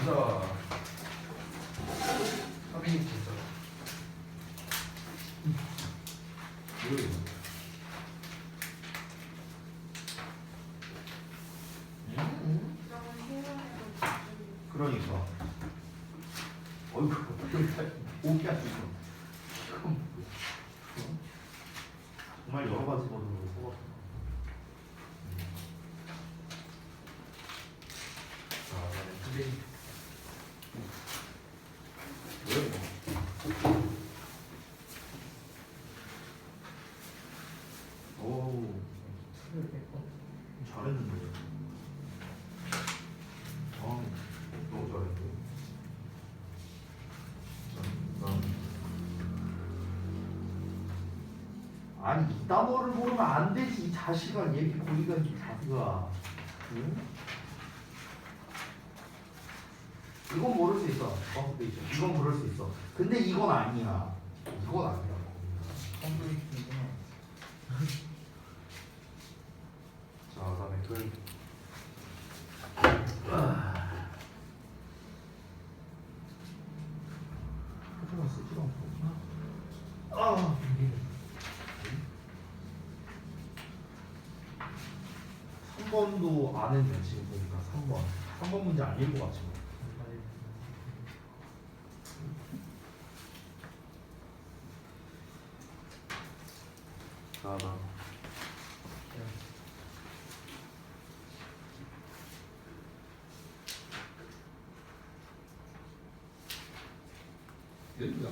부자 서빈이 부자 뭐야 그러니까 어이구 오기 안 좋죠 정말 여러 가지 버전으로 써봤구나 자 그다음에 근데 왜 오우 잘했는데 너무 잘했는데 아니 이 단어를 모르면 안 되지 이 자식아 얘기 고리가 이 자식아 응? 이건 모를 수 있어 이건 모를 수 있어 근데 이건 아니야 이건 아니라고 컴플리트구나 자 그다음에 글 표정을 쓰지도 않고 3번도 안 했네 지금 보니까 3번 문제 아닐 것 같지 뭐. 자, 얘는 왜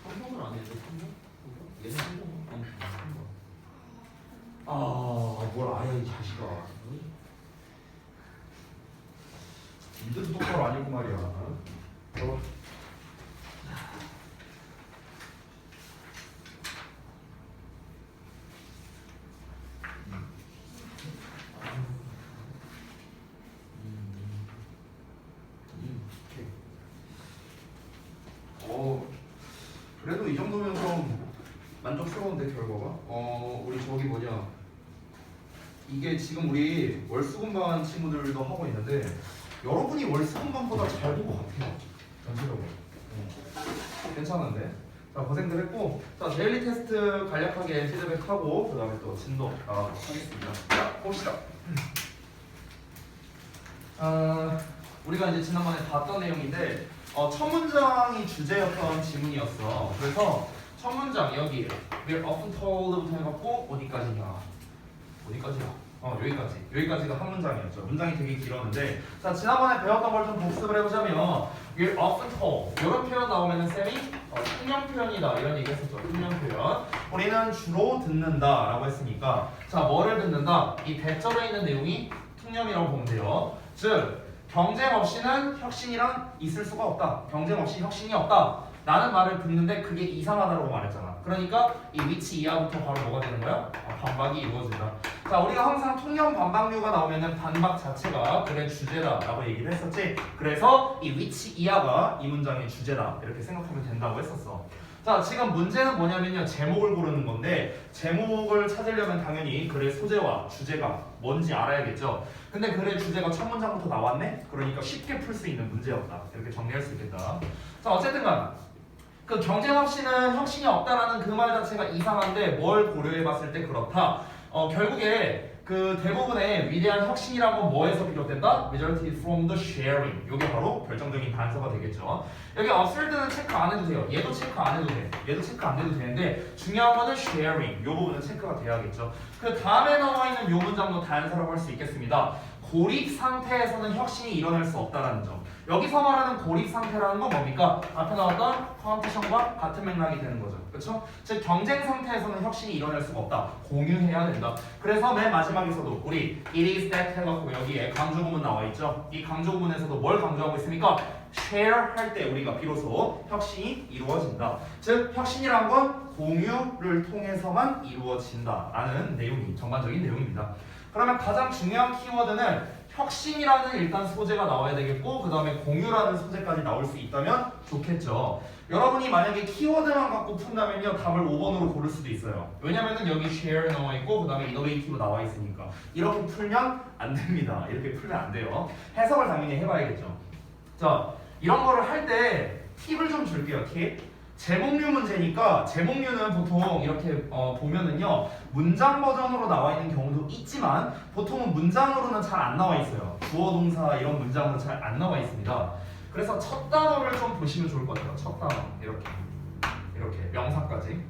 3번을 안 해도 3번? 얘는 3번? 아니 3번. 뭘 아야 이 자식아 니들도 똑바로 아니고 말이야 그래도 이 정도면 좀 만족스러운데 결과가 우리 저기 뭐냐 이게 지금 우리 월수분반 친구들도 하고 있는데 여러분이 월수분반보다 잘 본 것 같아요 전체적으로 괜찮은데 자 고생들 했고 자 데일리 테스트 간략하게 피드백하고 그 다음에 또 진도 나가도록 하겠습니다 자 봅시다 우리가 이제 지난번에 봤던 내용인데 첫 문장이 주제였던 지문이었어 그래서 첫 문장 여기 We're often told부터 해갖고 어디까지냐 여기까지가 한 문장이었죠 문장이 되게 길었는데 자 지난번에 배웠던 걸 좀 복습을 해보자면 We're often told 이런 표현 나오면은 쌤이 통용 표현이다 이런 얘기 했었죠 통용 표현 우리는 주로 듣는다 라고 했으니까 자 뭐를 듣는다 이 대절에 있는 내용이 통념이라고 보면 돼요 즉 경쟁 없이는 혁신이란 있을 수가 없다 경쟁 없이 혁신이 없다 라는 말을 듣는데 그게 이상하다고 말했잖아 그러니까 이 위치 이하부터 바로 뭐가 되는 거야? 반박이 이루어진다 자 우리가 항상 통념 반박류가 나오면은 반박 자체가 글의 주제다 라고 얘기를 했었지 그래서 이 위치 이하가 이 문장의 주제다 이렇게 생각하면 된다고 했었어 자 지금 문제는 뭐냐면요 제목을 고르는 건데 제목을 찾으려면 당연히 글의 소재와 주제가 뭔지 알아야겠죠 근데 글의 주제가 첫 문장부터 나왔네? 그러니까 쉽게 풀 수 있는 문제였다 이렇게 정리할 수 있겠다 자 어쨌든간 그 경쟁 없이는 혁신이 없다라는 그 말 자체가 이상한데 뭘 고려해봤을 때 그렇다 결국에 그 대부분의 위대한 혁신이란 건 뭐에서 비롯된다? Majority from the sharing 이게 바로 결정적인 단서가 되겠죠 여기 observed는 체크 안 해도 돼요 얘도 체크 안 해도 돼 얘도 체크 안 해도 되는데 중요한 거는 sharing 이 부분은 체크가 돼야겠죠 그 다음에 나와 있는 이 문장도 단서라고 할 수 있겠습니다 고립 상태에서는 혁신이 일어날 수 없다는 점 여기서 말하는 고립 상태라는 건 뭡니까? 앞에 나왔던 컴피티션과 같은 맥락이 되는 거죠 그렇죠? 즉 경쟁 상태에서는 혁신이 일어날 수가 없다 공유해야 된다 그래서 맨 마지막에서도 우리 it is that 해갖고 여기에 강조 구문 나와 있죠 이 강조 구문에서도 뭘 강조하고 있습니까? share 할 때 우리가 비로소 혁신이 이루어진다 즉 혁신이란 건 공유를 통해서만 이루어진다 라는 내용이 전반적인 내용입니다 그러면 가장 중요한 키워드는 혁신이라는 일단 소재가 나와야 되겠고 그 다음에 공유라는 소재까지 나올 수 있다면 좋겠죠. 여러분이 만약에 키워드만 갖고 푼다면요 답을 5번으로 고를 수도 있어요. 왜냐면은 여기 share 나와 있고 그 다음에 innovative 나와 있으니까 이렇게 풀면 안 됩니다. 이렇게 풀면 안 돼요. 해석을 당연히 해봐야겠죠. 자, 이런 거를 할 때 팁을 좀 줄게요. 팁. 제목류 문제니까 제목류는 보통 이렇게 보면은요 문장 버전으로 나와 있는 경우도 있지만 보통은 문장으로는 잘 안 나와 있어요. 주어 동사 이런 문장으로 잘 안 나와 있습니다. 그래서 첫 단어를 좀 보시면 좋을 것 같아요. 첫 단어 이렇게 명사까지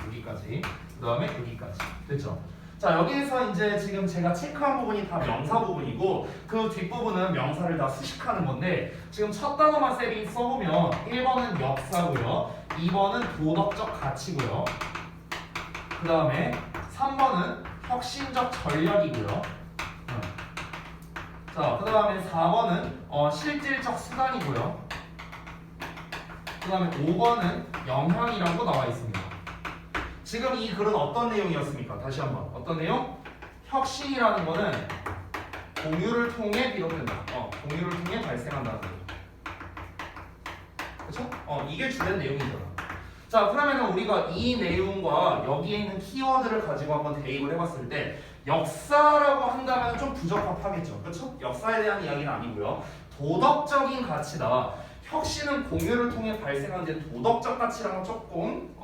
여기까지 그 다음에 여기까지 됐죠? 자, 여기에서 이제 지금 제가 체크한 부분이 다 명사 부분이고 그 뒷부분은 명사를 다 수식하는 건데 지금 첫 단어만 쌤이 써보면 1번은 역사고요 2번은 도덕적 가치고요 그 다음에 3번은 혁신적 전략이고요 자, 그 다음에 4번은 실질적 수단이고요 그 다음에 5번은 영향이라고 나와 있습니다. 지금 이 글은 어떤 내용이었습니까? 다시 한번 어떤 내용? 혁신이라는 거는 공유를 통해 비롯된다. 공유를 통해 발생한다는 거죠. 그렇죠? 이게 주된 내용이잖아. 자, 그러면 우리가 이 내용과 여기에 있는 키워드를 가지고 한번 대입을 해봤을 때 역사라고 한다면 좀 부적합하겠죠. 그렇죠? 역사에 대한 이야기는 아니고요. 도덕적인 가치다. 혁신은 공유를 통해 발생하는데 도덕적 가치랑은 조금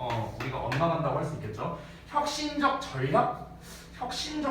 우리가 엇나간다고 할 수 있겠죠. 혁신적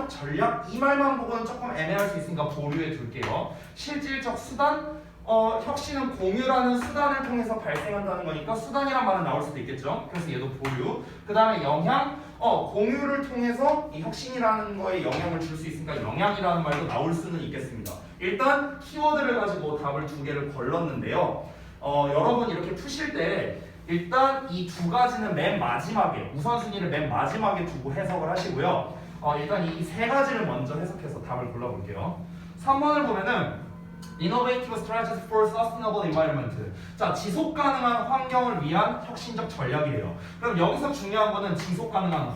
전략 이 말만 보고는 조금 애매할 수 있으니까 보류해 둘게요. 실질적 수단 혁신은 공유라는 수단을 통해서 발생한다는 거니까 수단이란 말은 나올 수도 있겠죠. 그래서 얘도 보류. 그 다음에 영향 공유를 통해서 이 혁신이라는 거에 영향을 줄 수 있으니까 영향이라는 말도 나올 수는 있겠습니다. 일단 키워드를 가지고 답을 두 개를 걸렀는데요. 여러분 이렇게 푸실 때 일단 이 두 가지는 맨 마지막에 우선순위를 맨 마지막에 두고 해석을 하시고요. 일단 이 세 가지를 먼저 해석해서 답을 골라볼게요. 3번을 보면은 Innovative strategies for sustainable environment. 자, 지속 가능한 환경을 위한 혁신적 전략이래요. 그럼 여기서 중요한 거는 지속 가능한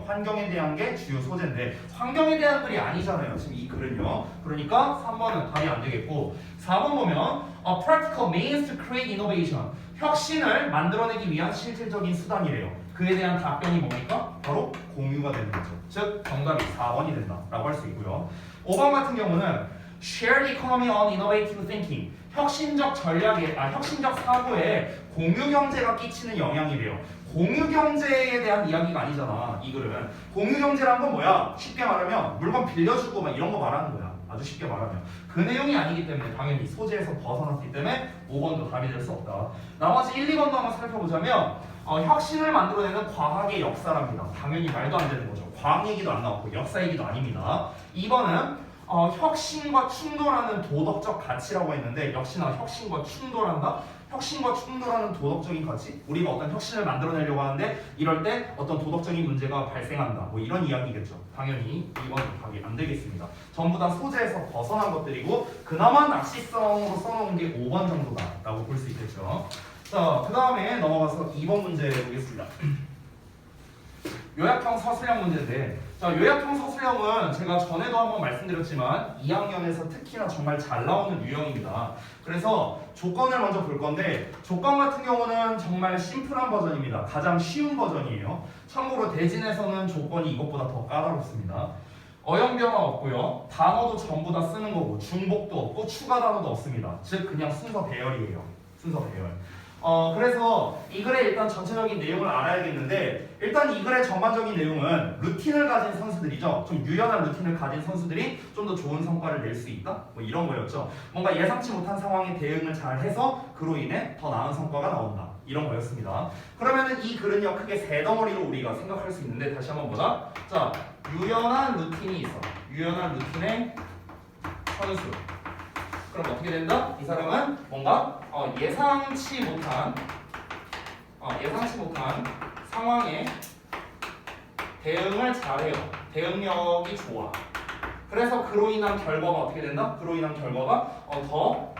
환경에 대한 게 주요 소재인데 환경에 대한 글이 아니잖아요. 지금 이 글은요. 그러니까 3번은 답이 안 되겠고 4번 보면 practical means to create innovation. 혁신을 만들어내기 위한 실질적인 수단이래요. 그에 대한 답변이 뭡니까? 바로 공유가 되는 거죠. 즉 정답이 4번이 된다라고 할 수 있고요. 5번 같은 경우는 Shared economy on innovative thinking. 혁신적 사고에 공유 경제가 끼치는 영향이래요. 공유 경제에 대한 이야기가 아니잖아. 이 글은 공유 경제란 건 뭐야? 쉽게 말하면 물건 빌려주고 막 이런 거 말하는 거야. 아주 쉽게 말하면 그 내용이 아니기 때문에 당연히 소재에서 벗어났기 때문에 5번도 답이 될 수 없다. 나머지 1, 2번도 한번 살펴보자면 혁신을 만들어내는 과학의 역사랍니다. 당연히 말도 안 되는 거죠. 과학 얘기도 안 나왔고 역사 얘기도 아닙니다. 2번은 혁신과 충돌하는 도덕적 가치라고 했는데 역시나 혁신과 충돌한다? 혁신과 충돌하는 도덕적인 가치? 우리가 어떤 혁신을 만들어내려고 하는데 이럴 때 어떤 도덕적인 문제가 발생한다. 뭐 이런 이야기겠죠. 당연히 2번은 답이 안 되겠습니다. 전부 다 소재에서 벗어난 것들이고 그나마 낚시성으로 써놓은 게 5번 정도다라고 볼 수 있겠죠. 자, 그 다음에 넘어가서 2번 문제 보겠습니다. 요약형 서술형 문제인데 자, 요약형 서술형은 제가 전에도 한번 말씀드렸지만 2학년에서 특히나 정말 잘 나오는 유형입니다. 그래서 조건을 먼저 볼 건데 조건 같은 경우는 정말 심플한 버전입니다. 가장 쉬운 버전이에요. 참고로 대진에서는 조건이 이것보다 더 까다롭습니다. 어형 변화 없고요. 단어도 전부 다 쓰는 거고 중복도 없고 추가 단어도 없습니다. 즉 그냥 순서 배열이에요. 순서 배열. 그래서 이 글의 일단 전체적인 내용을 알아야겠는데 일단 이 글의 전반적인 내용은 루틴을 가진 선수들이죠. 좀 유연한 루틴을 가진 선수들이 좀 더 좋은 성과를 낼 수 있다? 뭐 이런 거였죠. 뭔가 예상치 못한 상황에 대응을 잘 해서 그로 인해 더 나은 성과가 나온다. 이런 거였습니다. 그러면은 이 글은요 크게 세 덩어리로 우리가 생각할 수 있는데 다시 한번 보자. 자, 유연한 루틴이 있어. 유연한 루틴의 선수. 그럼 어떻게 된다? 이 사람은 뭔가 예상치 못한 상황에 대응을 잘해요. 대응력이 좋아. 그래서 그로 인한 결과가 어떻게 된다? 그로 인한 결과가 더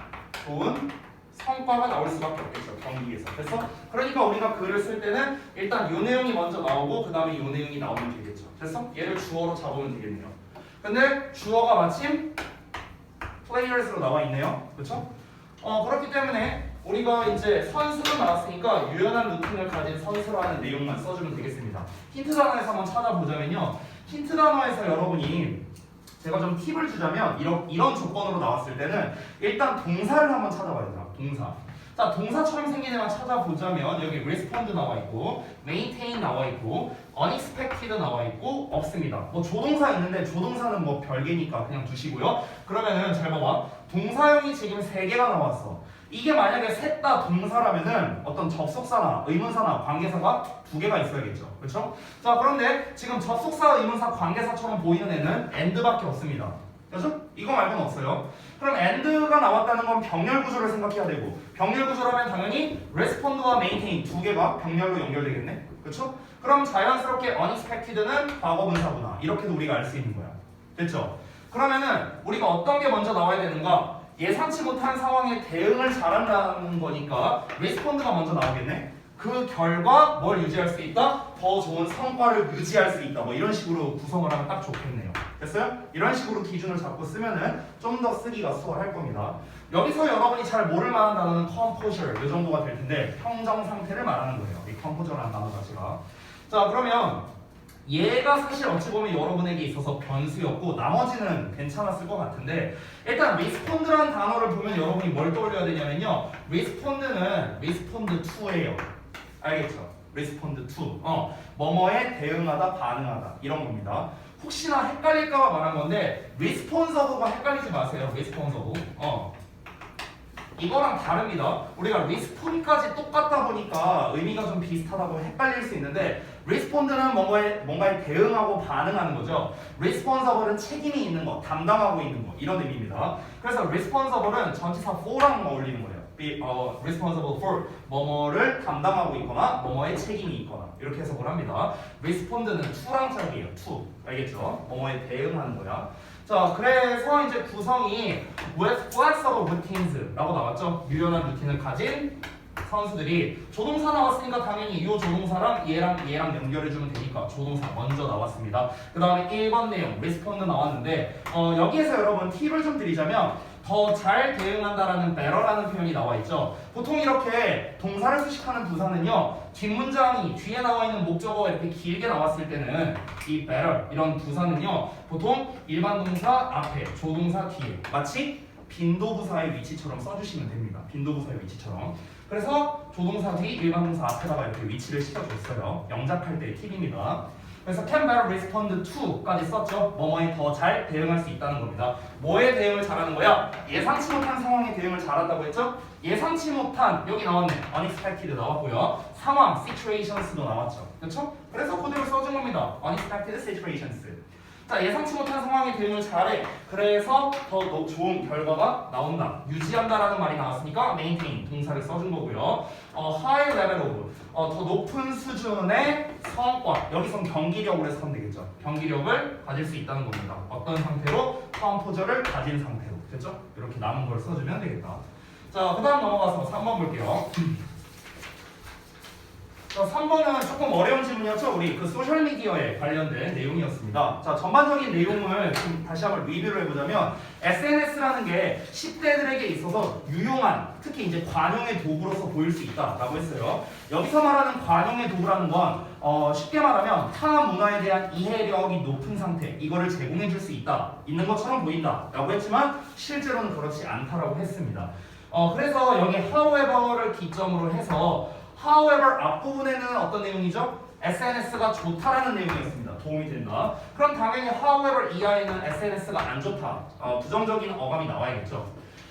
좋은 성과가 나올 수밖에 없겠죠. 경기에서. 그래서 그러니까 우리가 글을 쓸 때는 일단 이 내용이 먼저 나오고 그 다음에 이 내용이 나오면 되겠죠. 그래서 얘를 주어로 잡으면 되겠네요. 근데 주어가 마침 players로 나와 있네요. 그렇죠? 그렇기 때문에 우리가 이제 선수로 나왔으니까 유연한 루틴을 가진 선수라는 내용만 써주면 되겠습니다. 힌트 단어에서 한번 찾아보자면요. 힌트 단어에서 여러분이 제가 좀 팁을 주자면 이런 조건으로 나왔을 때는 일단 동사를 한번 찾아봐야 돼요. 동사. 자, 동사처럼 생긴 애만 찾아보자면 여기 respond 나와 있고 maintain 나와 있고 unexpected 나와 있고 없습니다. 뭐 조동사 있는데 조동사는 뭐 별개니까 그냥 두시고요. 그러면은 잘 봐봐. 동사형이 지금 3개가 나왔어. 이게 만약에 셋 다 동사라면은 어떤 접속사나 의문사나 관계사가 2개가 있어야겠죠. 그렇죠? 자, 그런데 지금 접속사, 의문사, 관계사처럼 보이는 애는 and밖에 없습니다. 그렇죠? 이거 말고는 없어요. 그럼 and가 나왔다는 건 병렬 구조를 생각해야 되고 병렬 구조라면 당연히 respond와 maintain 2개가 병렬로 연결되겠네. 그렇죠? 그럼 자연스럽게 unexpected는 과거분사구나. 이렇게도 우리가 알 수 있는 거야. 됐죠? 그러면은 우리가 어떤 게 먼저 나와야 되는가? 예상치 못한 상황에 대응을 잘한다는 거니까 respond가 먼저 나오겠네. 그 결과 뭘 유지할 수 있다? 더 좋은 성과를 유지할 수 있다. 뭐 이런 식으로 구성을 하면 딱 좋겠네요. 됐어요? 이런 식으로 기준을 잡고 쓰면은 좀 더 쓰기가 수월할 겁니다. 여기서 여러분이 잘 모를 만한 단어는 composure 이 정도가 될 텐데 평정 상태를 말하는 거예요. 이 composure라는 단어 자체가. 자, 그러면 얘가 사실 어찌 보면 여러분에게 있어서 변수였고 나머지는 괜찮았을 것 같은데 일단 respond라는 단어를 보면 여러분이 뭘 떠올려야 되냐면요. respond는 respond to예요. 알겠죠? respond to. 뭐뭐에 대응하다, 반응하다 이런 겁니다. 혹시나 헷갈릴까봐 말한 건데 responsive가 헷갈리지 마세요. responsive. 이거랑 다릅니다. 우리가 respond까지 똑같다 보니까 의미가 좀 비슷하다고 헷갈릴 수 있는데 respond는 뭔가에 대응하고 반응하는 거죠. responsible은 책임이 있는 거, 담당하고 있는 거 이런 의미입니다. 그래서 responsible은 전치사 for랑 어울리는 거예요. be responsible for 뭐뭐를 담당하고 있거나 뭐뭐에 책임이 있거나 이렇게 해석을 합니다. respond는 to랑 짝이에요. to. 알겠죠? 뭐뭐에 대응하는 거야. 자, 그래서 이제 구성이 with flexible routines라고 나왔죠. 유연한 루틴을 가진 선수들이 조동사 나왔으니까 당연히 이 조동사랑 얘랑 연결해주면 되니까 조동사 먼저 나왔습니다. 그 다음에 1번 내용 respond 나왔는데 여기에서 여러분 팁을 좀 드리자면 더 잘 대응한다라는 better라는 표현이 나와 있죠. 보통 이렇게 동사를 수식하는 부사는요. 뒷문장이 뒤에 나와 있는 목적어가 이렇게 길게 나왔을 때는 이 better 이런 부사는요. 보통 일반 동사 앞에 조동사 뒤에 마치 빈도부사의 위치처럼 써주시면 됩니다. 빈도부사의 위치처럼. 그래서 조동사 뒤 일반 동사 앞에다가 이렇게 위치를 시켜줬어요. 영작할 때의 팁입니다. 그래서 can better respond to까지 썼죠. 뭐뭐에 더 잘 대응할 수 있다는 겁니다. 뭐에 대응을 잘하는 거야? 예상치 못한 상황에 대응을 잘한다고 했죠? 예상치 못한 여기 나왔네. unexpected 나왔고요. 상황 situations도 나왔죠. 그렇죠? 그래서 그대로 써준 겁니다. unexpected situations. 자, 예상치 못한 상황에 대응을 잘해. 그래서 더 좋은 결과가 나온다. 유지한다라는 말이 나왔으니까 maintain 동사를 써준 거고요. high level of 더 높은 수준의 성과. 여기선 경기력으로 해서 하면 되겠죠. 경기력을 가질 수 있다는 겁니다. 어떤 상태로? composure를 가진 상태로. 됐죠? 이렇게 남은 걸 써주면 되겠다. 자, 그 다음 넘어가서 3번 볼게요. 자, 3번은 조금 어려운 질문이었죠? 우리 그 소셜미디어에 관련된 내용이었습니다. 자, 전반적인 내용을 좀 다시 한번 리뷰를 해보자면 SNS라는 게 10대들에게 있어서 유용한 특히 이제 관용의 도구로서 보일 수 있다라고 했어요. 여기서 말하는 관용의 도구라는 건 쉽게 말하면 타 문화에 대한 이해력이 높은 상태 이거를 제공해 줄 수 있는 것처럼 보인다라고 했지만 실제로는 그렇지 않다라고 했습니다. 그래서 여기 however를 기점으로 해서 however 앞부분에는 어떤 내용이죠? SNS가 좋다라는 내용이었습니다. 도움이 된다. 그럼 당연히 however 이하에는 SNS가 안 좋다. 부정적인 어감이 나와야겠죠.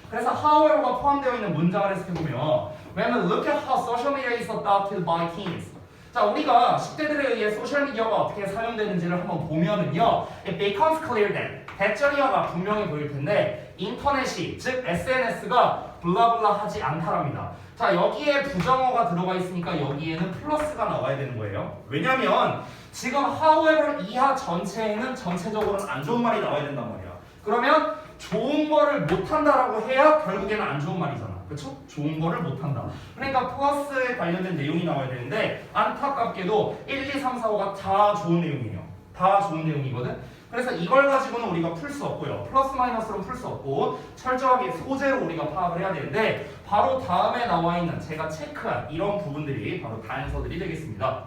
그래서 however가 포함되어 있는 문장을 해석해보면 When we look at how social media is adopted by teens 자, 우리가 10대들에 의해 소셜미디어가 어떻게 사용되는지를 한번 보면은요 It becomes clear that 대절이어가 분명히 보일 텐데 인터넷이 즉 SNS가 블라블라 하지 않다랍니다. 자, 여기에 부정어가 들어가 있으니까 여기에는 플러스가 나와야 되는 거예요. 왜냐면 지금 however 이하 전체에는 전체적으로는 안 좋은 말이 나와야 된단 말이야. 그러면 좋은 거를 못한다라고 해야 결국에는 안 좋은 말이잖아. 그렇죠? 좋은 거를 못한다. 그러니까 플러스에 관련된 내용이 나와야 되는데 안타깝게도 1, 2, 3, 4, 5가 다 좋은 내용이에요. 다 좋은 내용이거든. 그래서 이걸 가지고는 우리가 풀 수 없고요. 플러스 마이너스로 풀 수 없고 철저하게 소재로 우리가 파악을 해야 되는데 바로 다음에 나와 있는 제가 체크한 이런 부분들이 바로 단서들이 되겠습니다.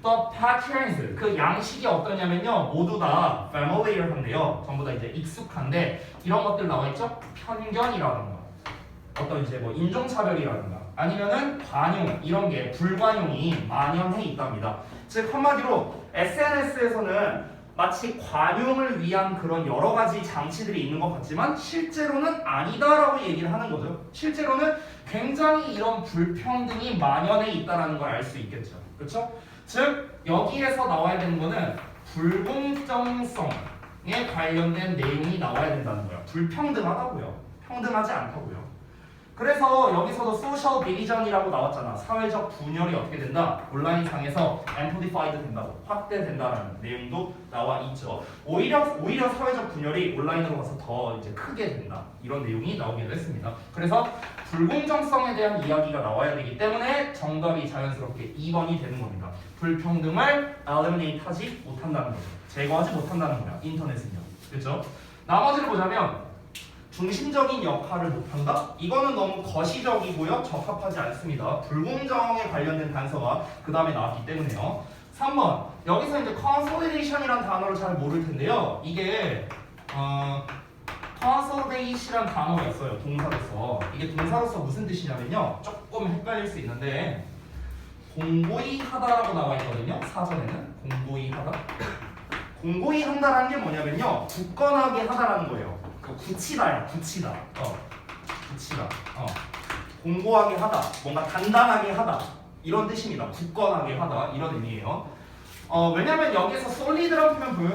The patterns, 그 양식이 어떠냐면요, 모두 다 familiar한데요, 전부 다 이제 익숙한데 이런 것들 나와 있죠. 편견이라든가 어떤 이제 뭐 인종차별이라든가 아니면은 관용 이런 게 불관용이 만연해 있답니다. 즉 한마디로 SNS에서는 마치 관용을 위한 그런 여러 가지 장치들이 있는 것 같지만 실제로는 아니다라고 얘기를 하는 거죠. 실제로는 굉장히 이런 불평등이 만연해 있다라는 걸 알 수 있겠죠. 그렇죠? 즉 여기에서 나와야 되는 거는 불공정성에 관련된 내용이 나와야 된다는 거야. 불평등하다고요. 평등하지 않다고요. 그래서 여기서도 소셜 디비전이라고 나왔잖아. 사회적 분열이 어떻게 된다? 온라인상에서 amplified 된다고, 확대된다라는 내용도 나와 있죠. 오히려 사회적 분열이 온라인으로 가서 더 이제 크게 된다. 이런 내용이 나오기도 했습니다. 그래서 불공정성에 대한 이야기가 나와야 되기 때문에 정답이 자연스럽게 2번이 되는 겁니다. 불평등을 eliminate 하지 못한다는 거죠. 제거하지 못한다는 거야. 인터넷은요. 그렇죠? 나머지를 보자면 중심적인 역할을 못한다? 이거는 너무 거시적이고요. 적합하지 않습니다. 불공정에 관련된 단서가 그 다음에 나왔기 때문에요. 3번 여기서 이제 consolidation이라는 단어를 잘 모를 텐데요. 이게 consolidate이란 단어가 있어요. 동사로서. 이게 동사로서 무슨 뜻이냐면요. 조금 헷갈릴 수 있는데 공고히 하다라고 나와 있거든요. 사전에는 공고히 하다. 공고히 한다라는 게 뭐냐면요. 굳건하게 하다라는 거예요. 굳히다야, 굳히다. 굳히다. 공고하게 하다. 뭔가 단단하게 하다. 이런 뜻입니다. 굳건하게 하다. 이런 의미예요. 왜냐면 여기에서 solid라는 표현 보여요?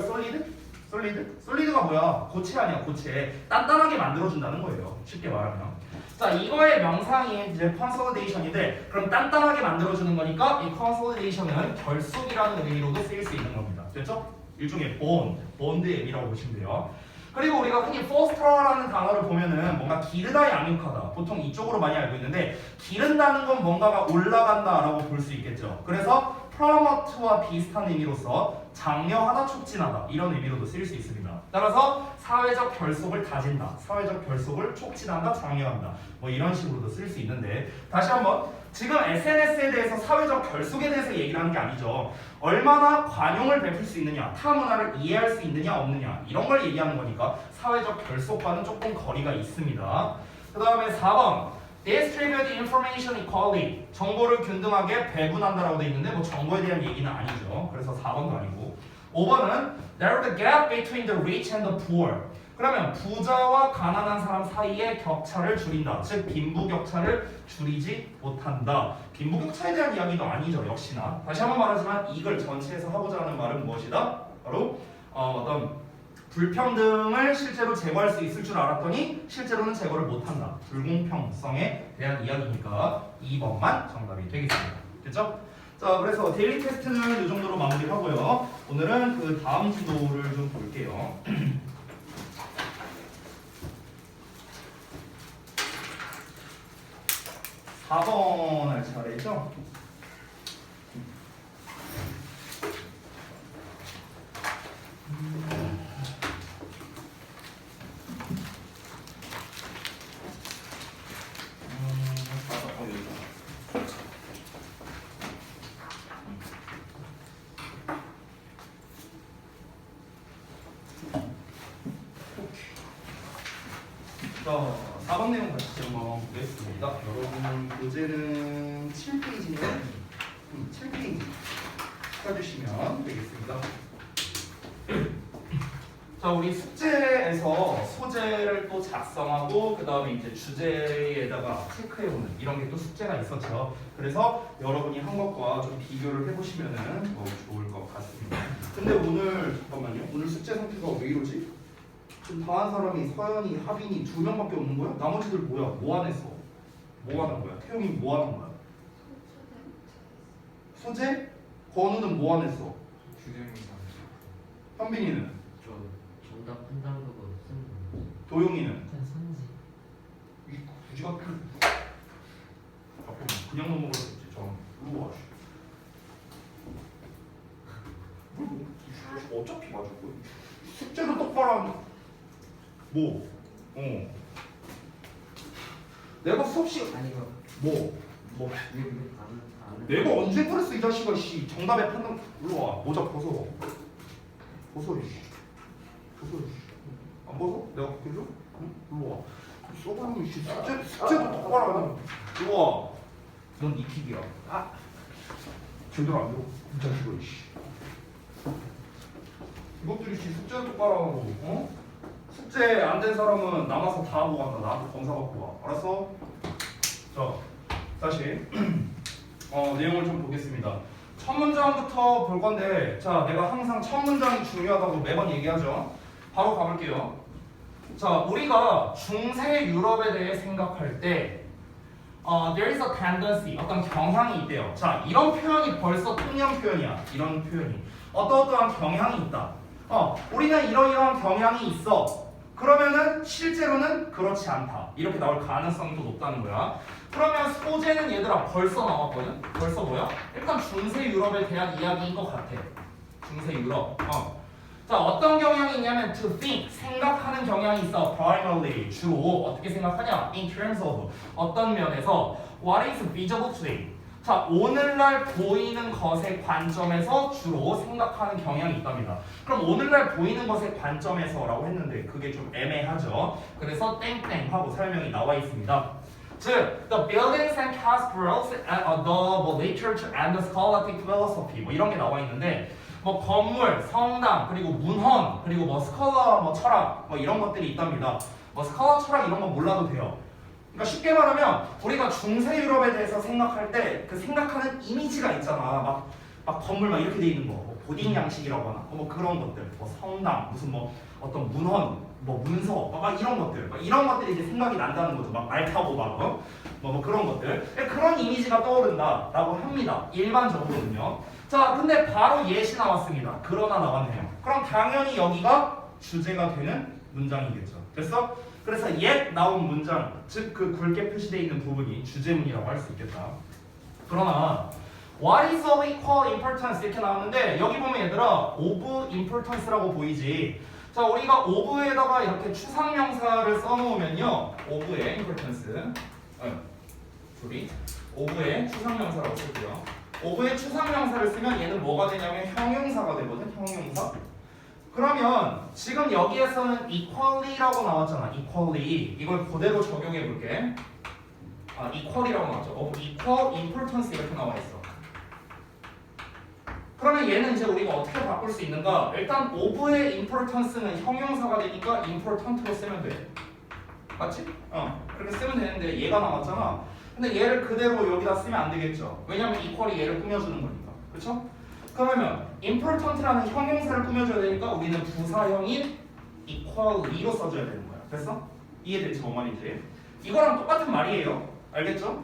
solid가 뭐야? 고체 아니야, 고체. 단단하게 만들어준다는 거예요. 쉽게 말하면. 자, 이거의 명상이 이제 consolidation인데, 그럼 단단하게 만들어주는 거니까 이 consolidation은 결속이라는 의미로도 쓰일 수 있는 겁니다. 됐죠? 일종의 bond의 의미라고 보시면 돼요. 그리고 우리가 흔히 foster라는 단어를 보면은 뭔가 기르다, 양육하다. 보통 이쪽으로 많이 알고 있는데 기른다는 건 뭔가가 올라간다라고 볼 수 있겠죠. 그래서 promote와 비슷한 의미로서 장려하다, 촉진하다 이런 의미로도 쓰일 수 있습니다. 따라서 사회적 결속을 다진다, 사회적 결속을 촉진한다, 장려한다 뭐 이런 식으로도 쓸 수 있는데 다시 한번 지금 SNS에 대해서 사회적 결속에 대해서 얘기를 하는 게 아니죠. 얼마나 관용을 베풀 수 있느냐, 타 문화를 이해할 수 있느냐 없느냐 이런 걸 얘기하는 거니까 사회적 결속과는 조금 거리가 있습니다. 그 다음에 4번 distribute information equally 정보를 균등하게 배분한다라고 돼 있는데 뭐 정보에 대한 얘기는 아니죠. 그래서 4번도 아니고 5번은 narrow the gap between the rich and the poor 그러면 부자와 가난한 사람 사이의 격차를 줄인다. 즉 빈부격차를 줄이지 못한다. 빈부격차에 대한 이야기도 아니죠. 역시나. 다시 한번 말하지만 이걸 전체에서 하고자 하는 말은 무엇이다? 바로 어떤 불평등을 실제로 제거할 수 있을 줄 알았더니 실제로는 제거를 못한다. 불공평성에 대한 이야기니까 2번만 정답이 되겠습니다. 됐죠? 자, 그래서 데일리 테스트는 이 정도로 마무리하고요. 오늘은 그 다음 지도를 좀 볼게요. 4번 할 차례죠? 자, 4번 내용 같이 한번 보겠습니다. 여러분 교재는 7페이지네요. 7페이지 찾아주시면 되겠습니다. 자, 우리 숙제에서 소재를 또 작성하고 그 다음에 이제 주제에다가 체크해오는 이런 게 또 숙제가 있었죠. 그래서 여러분이 한 것과 좀 비교를 해보시면은 좋을 것 같습니다. 근데 오늘 잠깐만요. 오늘 숙제 상태가 왜 이러지? 지금 다 한 사람이 서연이, 하빈이 2명밖에 없는 거야? 나머지들 뭐야? 뭐 안 했어? 뭐 하는 거야? 태용이 뭐 하는 거야? 소재? 건우는 뭐 안 했어? 현빈이는? 저 정답 판단 그거 쓰는 거. 도용이는? 그냥 선지. 이 굳이 같은 그냥 넘어갈 수 있지. 저 우와. 어떻게 어차피 맞을 거야. 숙제도 똑바로 하면 뭐? 내가 수업 시간 아니 이거 뭐? 왜 안 내가 언제 그랬어 이 자식아 씨. 정답의 판단. 일로 와. 모자 벗어. 벗어 이씨. 벗어 이씨. 안 벗어? 내가 벗겨줘? 응? 일로 와. 써보는 이씨. 숙제도 똑바로 안 해. 일로 와. 넌 이픽이야. 아. 제대로 안 들어. 이 자식아 이씨. 이것들이 씨 숙제도 똑바로 안 하고. 어? 숙제 안 된 사람은 남아서 다 하고 간다. 나한테 검사 받고 와. 알았어? 자, 다시 내용을 좀 보겠습니다. 첫 문장부터 볼 건데, 자, 내가 항상 첫 문장이 중요하다고 매번 얘기하죠. 바로 가볼게요. 자, 우리가 중세 유럽에 대해 생각할 때, there is a tendency, 어떤 경향이 있대요. 자, 이런 표현이 벌써 통념 표현이야. 이런 표현이 어떠어떠한 경향이 있다. 우리는 이러이러한 경향이 있어. 그러면은 실제로는 그렇지 않다. 이렇게 나올 가능성이 더 높다는 거야. 그러면 소재는 얘들아 벌써 나왔거든? 벌써 뭐야? 일단 중세 유럽에 대한 이야기인 것 같아. 중세 유럽. 자, 어떤 경향이 있냐면 to think, 생각하는 경향이 있어. primarily, 주로 어떻게 생각하냐? in terms of, 어떤 면에서 what is visible today. 자, 오늘날 보이는 것의 관점에서 주로 생각하는 경향이 있답니다. 그럼 오늘날 보이는 것의 관점에서라고 했는데 그게 좀 애매하죠. 그래서 땡땡 하고 설명이 나와 있습니다. 즉, the buildings and cathedrals, the literature and the scholastic philosophy 뭐 이런 게 나와 있는데 뭐 건물, 성당, 그리고 문헌, 그리고 뭐 스컬러, 뭐 철학 뭐 이런 것들이 있답니다. 뭐 스컬러 철학 이런 거 몰라도 돼요. 그러니까 쉽게 말하면 우리가 중세 유럽에 대해서 생각할 때 그 생각하는 이미지가 있잖아. 막 건물 막 이렇게 돼 있는 거, 뭐 보딩 양식이라고 하나, 뭐 그런 것들, 뭐 성당, 무슨 뭐 어떤 문헌, 뭐 문서, 막 이런 것들, 이런 것들이 이제 생각이 난다는 거죠. 막 말 타고 막 뭐 그런 것들, 그런 이미지가 떠오른다라고 합니다. 일반적으로는요. 자, 근데 바로 예시 나왔습니다. 그러나 나왔네요. 그럼 당연히 여기가 주제가 되는 문장이겠죠. 됐어? 그래서 옛 나온 문장, 즉 그 굵게 표시되어 있는 부분이 주제문이라고 할 수 있겠다. 그러나 what is of equal importance 이렇게 나왔는데 여기 보면 얘들아 of importance라고 보이지. 자, 우리가 of에다가 이렇게 추상명사를 써놓으면요, of의 importance, of의 추상명사라고 쓸게요. of의 추상명사를 쓰면 얘는 뭐가 되냐면 형용사가 되거든. 형용사. 그러면 지금 여기에서는 equally라고 나왔잖아. equally. 이걸 그대로 적용해 볼게. equally라고 나왔죠. of equal importance 이렇게 나와 있어. 그러면 얘는 이제 우리가 어떻게 바꿀 수 있는가? 일단 of의 importance는 형용사가 되니까 important로 쓰면 돼. 맞지? 그렇게 쓰면 되는데 얘가 나왔잖아. 근데 얘를 그대로 여기다 쓰면 안 되겠죠. 왜냐면 equal이 얘를 꾸며주는 거니까. 그렇죠? 그러면 important라는 형용사를 꾸며줘야 되니까 우리는 부사형인 equally로 써줘야 되는 거야. 됐어? 이해되지? 뭔 말인지? 이거랑 똑같은 말이에요. 알겠죠?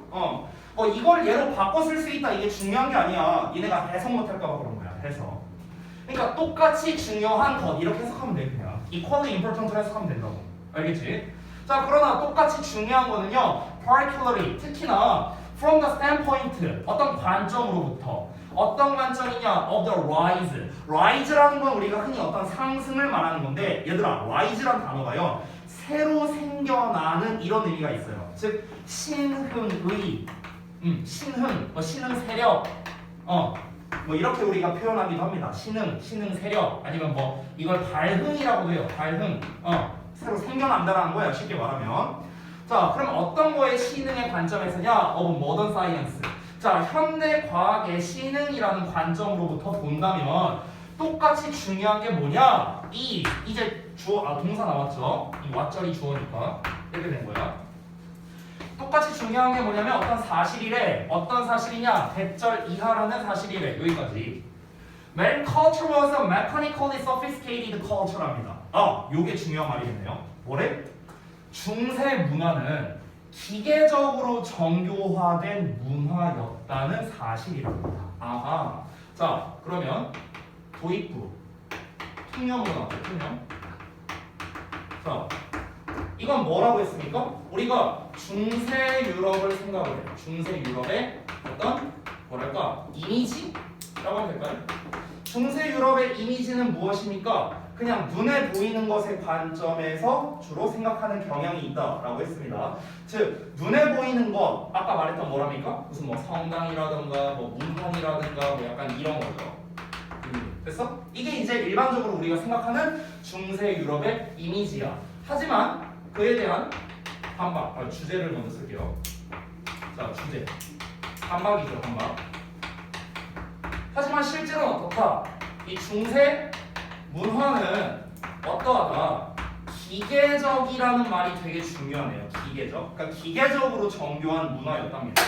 이걸 얘로 바꿔 쓸 수 있다. 이게 중요한 게 아니야. 얘네가 해석 못할까 봐 그런 거야. 해석. 그러니까 똑같이 중요한 것 이렇게 해석하면 돼. 그냥 equally important로 해석하면 된다고. 알겠지? 자, 그러나 똑같이 중요한 거는요, particularly, 특히나 from the standpoint, 어떤 관점으로부터. 어떤 관점이냐? of the rise. rise라는 건 우리가 흔히 어떤 상승을 말하는 건데, 얘들아, rise라는 단어가요, 새로 생겨나는 이런 의미가 있어요. 즉, 신흥의, 신흥, 신흥 세력, 뭐 이렇게 우리가 표현하기도 합니다. 신흥 세력, 아니면 뭐 이걸 발흥이라고도 해요. 발흥, 새로 생겨난다라는 거예요. 쉽게 말하면. 자, 그럼 어떤 거의 신흥의 관점에서냐? of modern science. 자, 현대 과학의 신흥이라는 관점으로부터 본다면 똑같이 중요한 게 뭐냐? 이제 동사 나왔죠? 이 왓절이 주어니까 이렇게 된 거야. 똑같이 중요한 게 뭐냐면 어떤 사실이래. 어떤 사실이냐? 대절 이하라는 사실이래. 여기까지. When culture was a mechanically sophisticated culture랍니다. 요게 중요한 말이겠네요. 뭐래? 중세 문화는 기계적으로 정교화된 문화였다는 사실이랍니다. 아하. 자, 그러면 도입부 통념으로 나왔죠. 통념. 자, 이건 뭐라고 했습니까? 우리가 중세 유럽을 생각을 해요. 중세 유럽의 어떤 뭐랄까 이미지라고 해야 될까요? 중세 유럽의 이미지는 무엇입니까? 그냥 눈에 보이는 것의 관점에서 주로 생각하는 경향이 있다라고 했습니다. 즉 눈에 보이는 것 아까 말했던 뭐랍니까? 무슨 뭐 성당이라든가 뭐 문헌이라든가 뭐 약간 이런 거죠. 됐어? 이게 이제 일반적으로 우리가 생각하는 중세 유럽의 이미지야. 하지만 그에 대한 반박, 주제를 먼저 쓸게요. 자, 주제. 반박이죠, 반박. 하지만 실제로는 어떻다? 이 중세 문화는 어떠하다? 기계적이라는 말이 되게 중요하네요. 기계적. 그러니까 기계적으로 정교한 문화였답니다.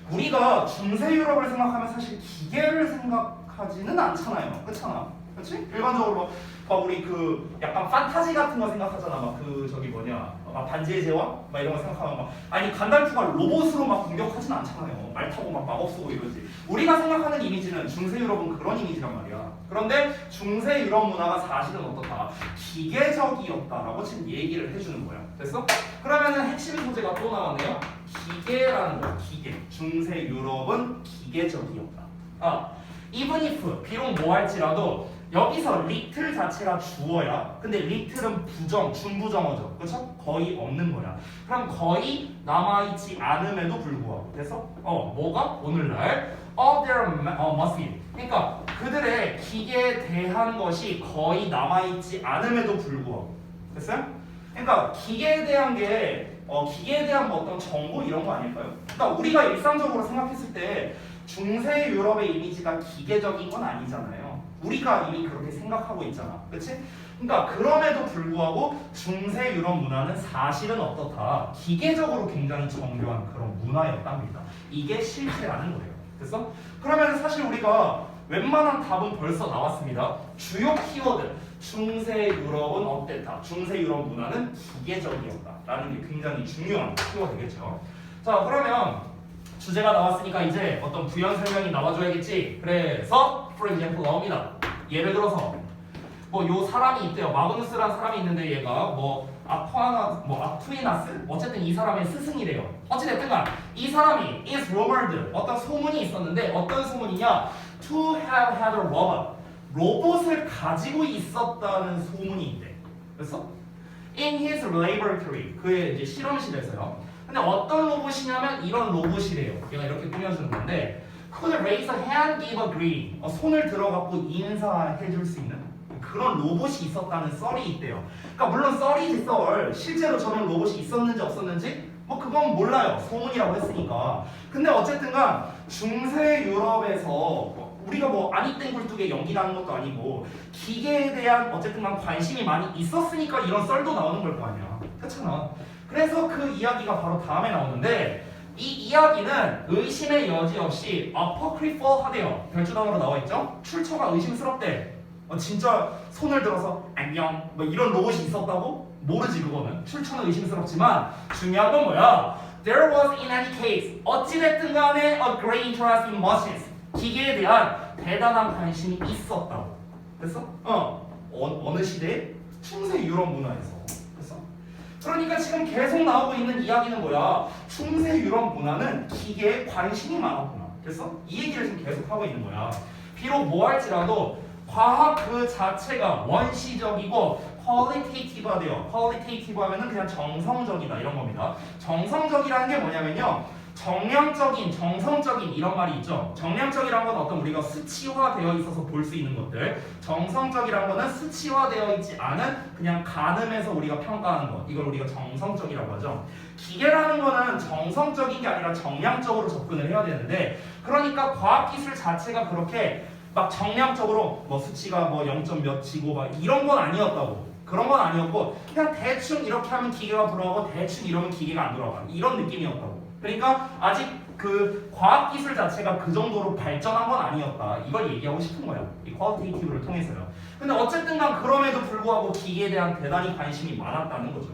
우리가 중세 유럽을 생각하면 사실 기계를 생각하지는 않잖아요. 그렇잖아. 그렇지? 일반적으로 막 우리 그 약간 판타지 같은 거 생각하잖아. 막 그 저기 뭐냐, 막 반지의 제왕 막 이런 거 생각하면 막 아니 간달프가 로봇으로 막 공격하진 않잖아요. 말 타고 막 마법 쓰고 이러지. 우리가 생각하는 이미지는 중세 유럽은 그런 이미지란 말이야. 그런데 중세 유럽 문화가 사실은 어떻다? 기계적이었다라고 지금 얘기를 해주는 거야. 됐어? 그러면은 핵심 소재가 또 나왔네요. 기계라는 거. 기계. 중세 유럽은 기계적이었다. even if 비록 뭐 할지라도 여기서 little 자체가 주어야. 근데 little은 부정, 준부정어죠. 그렇죠? 거의 없는 거야. 그럼 거의 남아있지 않음에도 불구하고. 그래서 뭐가 오늘날 there must be. 그러니까 그들의 기계에 대한 것이 거의 남아있지 않음에도 불구하고. 됐어요? 그러니까 기계에 대한 게 기계에 대한 뭐 어떤 정보 이런 거 아닐까요? 그러니까 우리가 일상적으로 생각했을 때 중세 유럽의 이미지가 기계적인 건 아니잖아요. 우리가 이미 그렇게 생각하고 있잖아. 그치? 그러니까 그럼에도 불구하고 중세 유럽 문화는 사실은 어떻다? 기계적으로 굉장히 정교한 그런 문화였답니다. 이게 실체라는 거예요. 됐어? 그러면 사실 우리가 웬만한 답은 벌써 나왔습니다. 주요 키워드. 중세 유럽은 어땠다? 중세 유럽 문화는 기계적이었다. 라는 게 굉장히 중요한 키워드겠죠. 자, 그러면 주제가 나왔으니까 이제 어떤 부연 설명이 나와줘야겠지. 그래서 for example 나옵니다. 예를 들어서 뭐 요 사람이 있대요. 마그누스라는 사람이 있는데 얘가 뭐 아투이나스 어쨌든 이 사람의 스승이래요. 어찌됐든간 이 사람이 is rumored 어떤 소문이 있었는데 어떤 소문이냐? To have had a robot 로봇을 가지고 있었다는 소문이 있대. 그래서 in his laboratory 그의 이제 실험실에서요. 근데 어떤 로봇이냐면 이런 로봇이래요. 얘가 이렇게 꾸며주는 건데 could raise a hand, give a greeting. 손을 들어갖고 인사해줄 수 있는 그런 로봇이 있었다는 썰이 있대요. 그러니까 물론 썰이지 썰. 실제로 저런 로봇이 있었는지 없었는지 뭐 그건 몰라요. 소문이라고 했으니까. 근데 어쨌든간 중세 유럽에서 우리가 뭐 아니땡 굴뚝에 연기라는 것도 아니고 기계에 대한 어쨌든간 관심이 많이 있었으니까 이런 썰도 나오는 걸 거 아니야. 그렇잖아. 그래서 그 이야기가 바로 다음에 나오는데 이 이야기는 의심의 여지 없이 apocryphal하대요. 별주단으로 나와 있죠. 출처가 의심스럽대. 진짜 손을 들어서 안녕 뭐 이런 로봇이 있었다고? 모르지 그거는. 출처는 의심스럽지만 중요한 건 뭐야? There was in any case 어찌됐든 간에 a great interest in machines 기계에 대한 대단한 관심이 있었다고. 됐어? 어느 시대에? 중세 유럽 문화에서. 됐어? 그러니까 지금 계속 나오고 있는 이야기는 뭐야? 중세 유럽 문화는 기계에 관심이 많았구나. 됐어? 이 얘기를 지금 계속 하고 있는 거야. 비록 뭐 할지라도 과학 그 자체가 원시적이고 qualitative하대요. qualitative 하면은 그냥 정성적이다 이런 겁니다. 정성적이라는 게 뭐냐면요. 정량적인, 정성적인 이런 말이 있죠. 정량적이라는 건 어떤 우리가 수치화되어 있어서 볼 수 있는 것들. 정성적이라는 거는 수치화되어 있지 않은 그냥 가늠해서 우리가 평가하는 것. 이걸 우리가 정성적이라고 하죠. 기계라는 거는 정성적인 게 아니라 정량적으로 접근을 해야 되는데 그러니까 과학기술 자체가 그렇게 막 정량적으로 뭐 수치가 뭐 0점 몇이고 막 이런 건 아니었다고. 그런 건 아니었고 그냥 대충 이렇게 하면 기계가 돌아가고 대충 이러면 기계가 안 돌아가. 이런 느낌이었다고. 그러니까 아직 그 과학기술 자체가 그 정도로 발전한 건 아니었다. 이걸 얘기하고 싶은 거야. 이 퀄리테이티브를 통해서요. 근데 어쨌든 간 그럼에도 불구하고 기계에 대한 대단히 관심이 많았다는 거죠.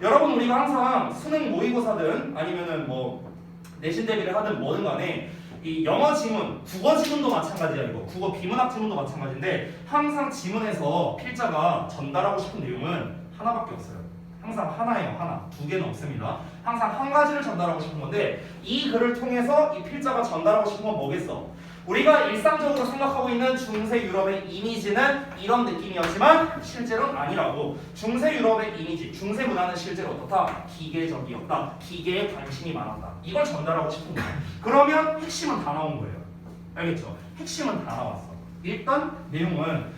여러분 우리가 항상 수능 모의고사든 아니면은 뭐 내신 대비를 하든 뭐든 간에 이 영어 지문, 국어 지문도 마찬가지야 이거. 국어 비문학 지문도 마찬가지인데 항상 지문에서 필자가 전달하고 싶은 내용은 하나밖에 없어요. 항상 하나예요. 하나. 두 개는 없습니다. 항상 한 가지를 전달하고 싶은 건데 이 글을 통해서 이 필자가 전달하고 싶은 건 뭐겠어? 우리가 일상적으로 생각하고 있는 중세 유럽의 이미지는 이런 느낌이었지만 실제로는 아니라고. 중세 유럽의 이미지, 중세 문화는 실제로 어떻다? 기계적이었다. 기계에 관심이 많았다. 이걸 전달하고 싶은 거예요. 그러면 핵심은 다 나온 거예요. 알겠죠? 핵심은 다 나왔어. 일단 내용은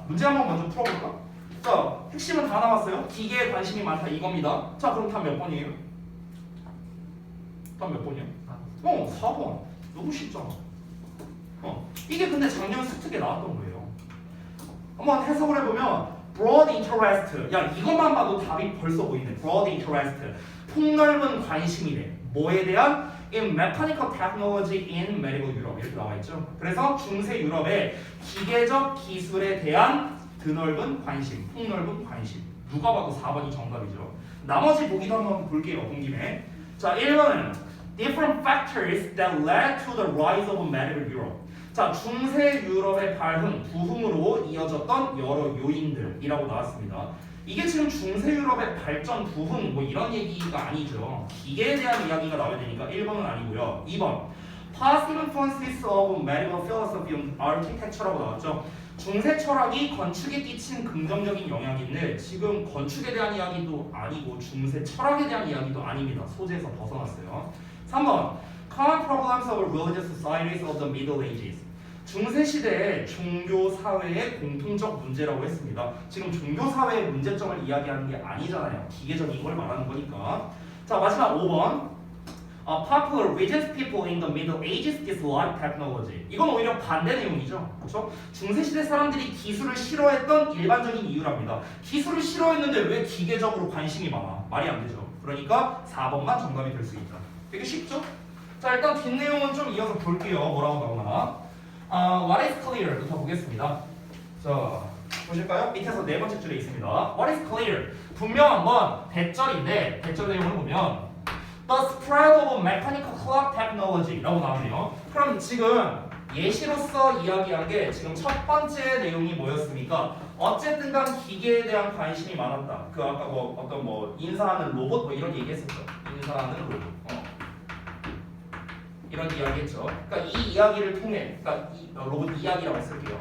문제 한번 먼저 풀어볼까? 자, 핵심은 다 나왔어요. 기계에 관심이 많다 이겁니다. 자, 그럼 답 몇 번이에요? 답 몇 번이야? 4번. 너무 쉽잖아. 이게 근데 작년 수특에 나왔던 거예요. 한번 해석을 해보면 broad interest. 야, 이것만 봐도 답이 벌써 보이네. broad interest. 폭넓은 관심이래. 뭐에 대한? in mechanical technology in medieval Europe. 이렇게 나와 있죠. 그래서 중세 유럽의 기계적 기술에 대한 드넓은 관심, 폭넓은 관심. 누가 봐도 4번이 정답이죠. 나머지 보기도 한번 볼게요. 본 김에. 자, 1번은 different factors that led to the rise of medieval Europe. 자, 중세 유럽의 발흥, 부흥으로 이어졌던 여러 요인들이라고 나왔습니다. 이게 지금 중세 유럽의 발전, 부흥 뭐 이런 얘기가 아니죠. 기계에 대한 이야기가 나와야 되니까 1번은 아니고요. 2번 positive influences of medieval philosophy on architecture라고 나왔죠. 중세 철학이 건축에 끼친 긍정적인 영향인데 지금 건축에 대한 이야기도 아니고 중세 철학에 대한 이야기도 아닙니다. 소재에서 벗어났어요. 3번 Common problems of religious societies of the Middle Ages. 중세 시대의 종교 사회의 공통적 문제라고 했습니다. 지금 종교 사회의 문제점을 이야기하는 게 아니잖아요. 기계적인 걸 말하는 거니까. 자, 마지막 5번. Popular religious people in the Middle Ages dislike technology. 이건 오히려 반대 내용이죠. 그렇죠? 중세 시대 사람들이 기술을 싫어했던 일반적인 이유랍니다. 기술을 싫어했는데 왜 기계적으로 관심이 많아? 말이 안 되죠. 그러니까 4번만 정답이 될 수 있다. 되게 쉽죠? 자, 일단 뒷내용은 좀 이어서 볼게요. 뭐라고 나오나. What is clear부터 보겠습니다. 자, 보실까요? 밑에서 네 번째 줄에 있습니다. What is clear? 분명한 건 대절인데 대절 내용을 보면 The spread of mechanical clock technology라고 나오네요. 그럼 지금 예시로서 이야기한 게 지금 첫 번째 내용이 뭐였습니까? 어쨌든간 기계에 대한 관심이 많았다. 그 아까 어떤 인사하는 로봇 뭐 이런 얘기했었죠. 인사하는 로봇. 이런 이야기했죠. 그러니까 이 이야기를 통해, 그러니까 로봇 이야기라고 쓸게요.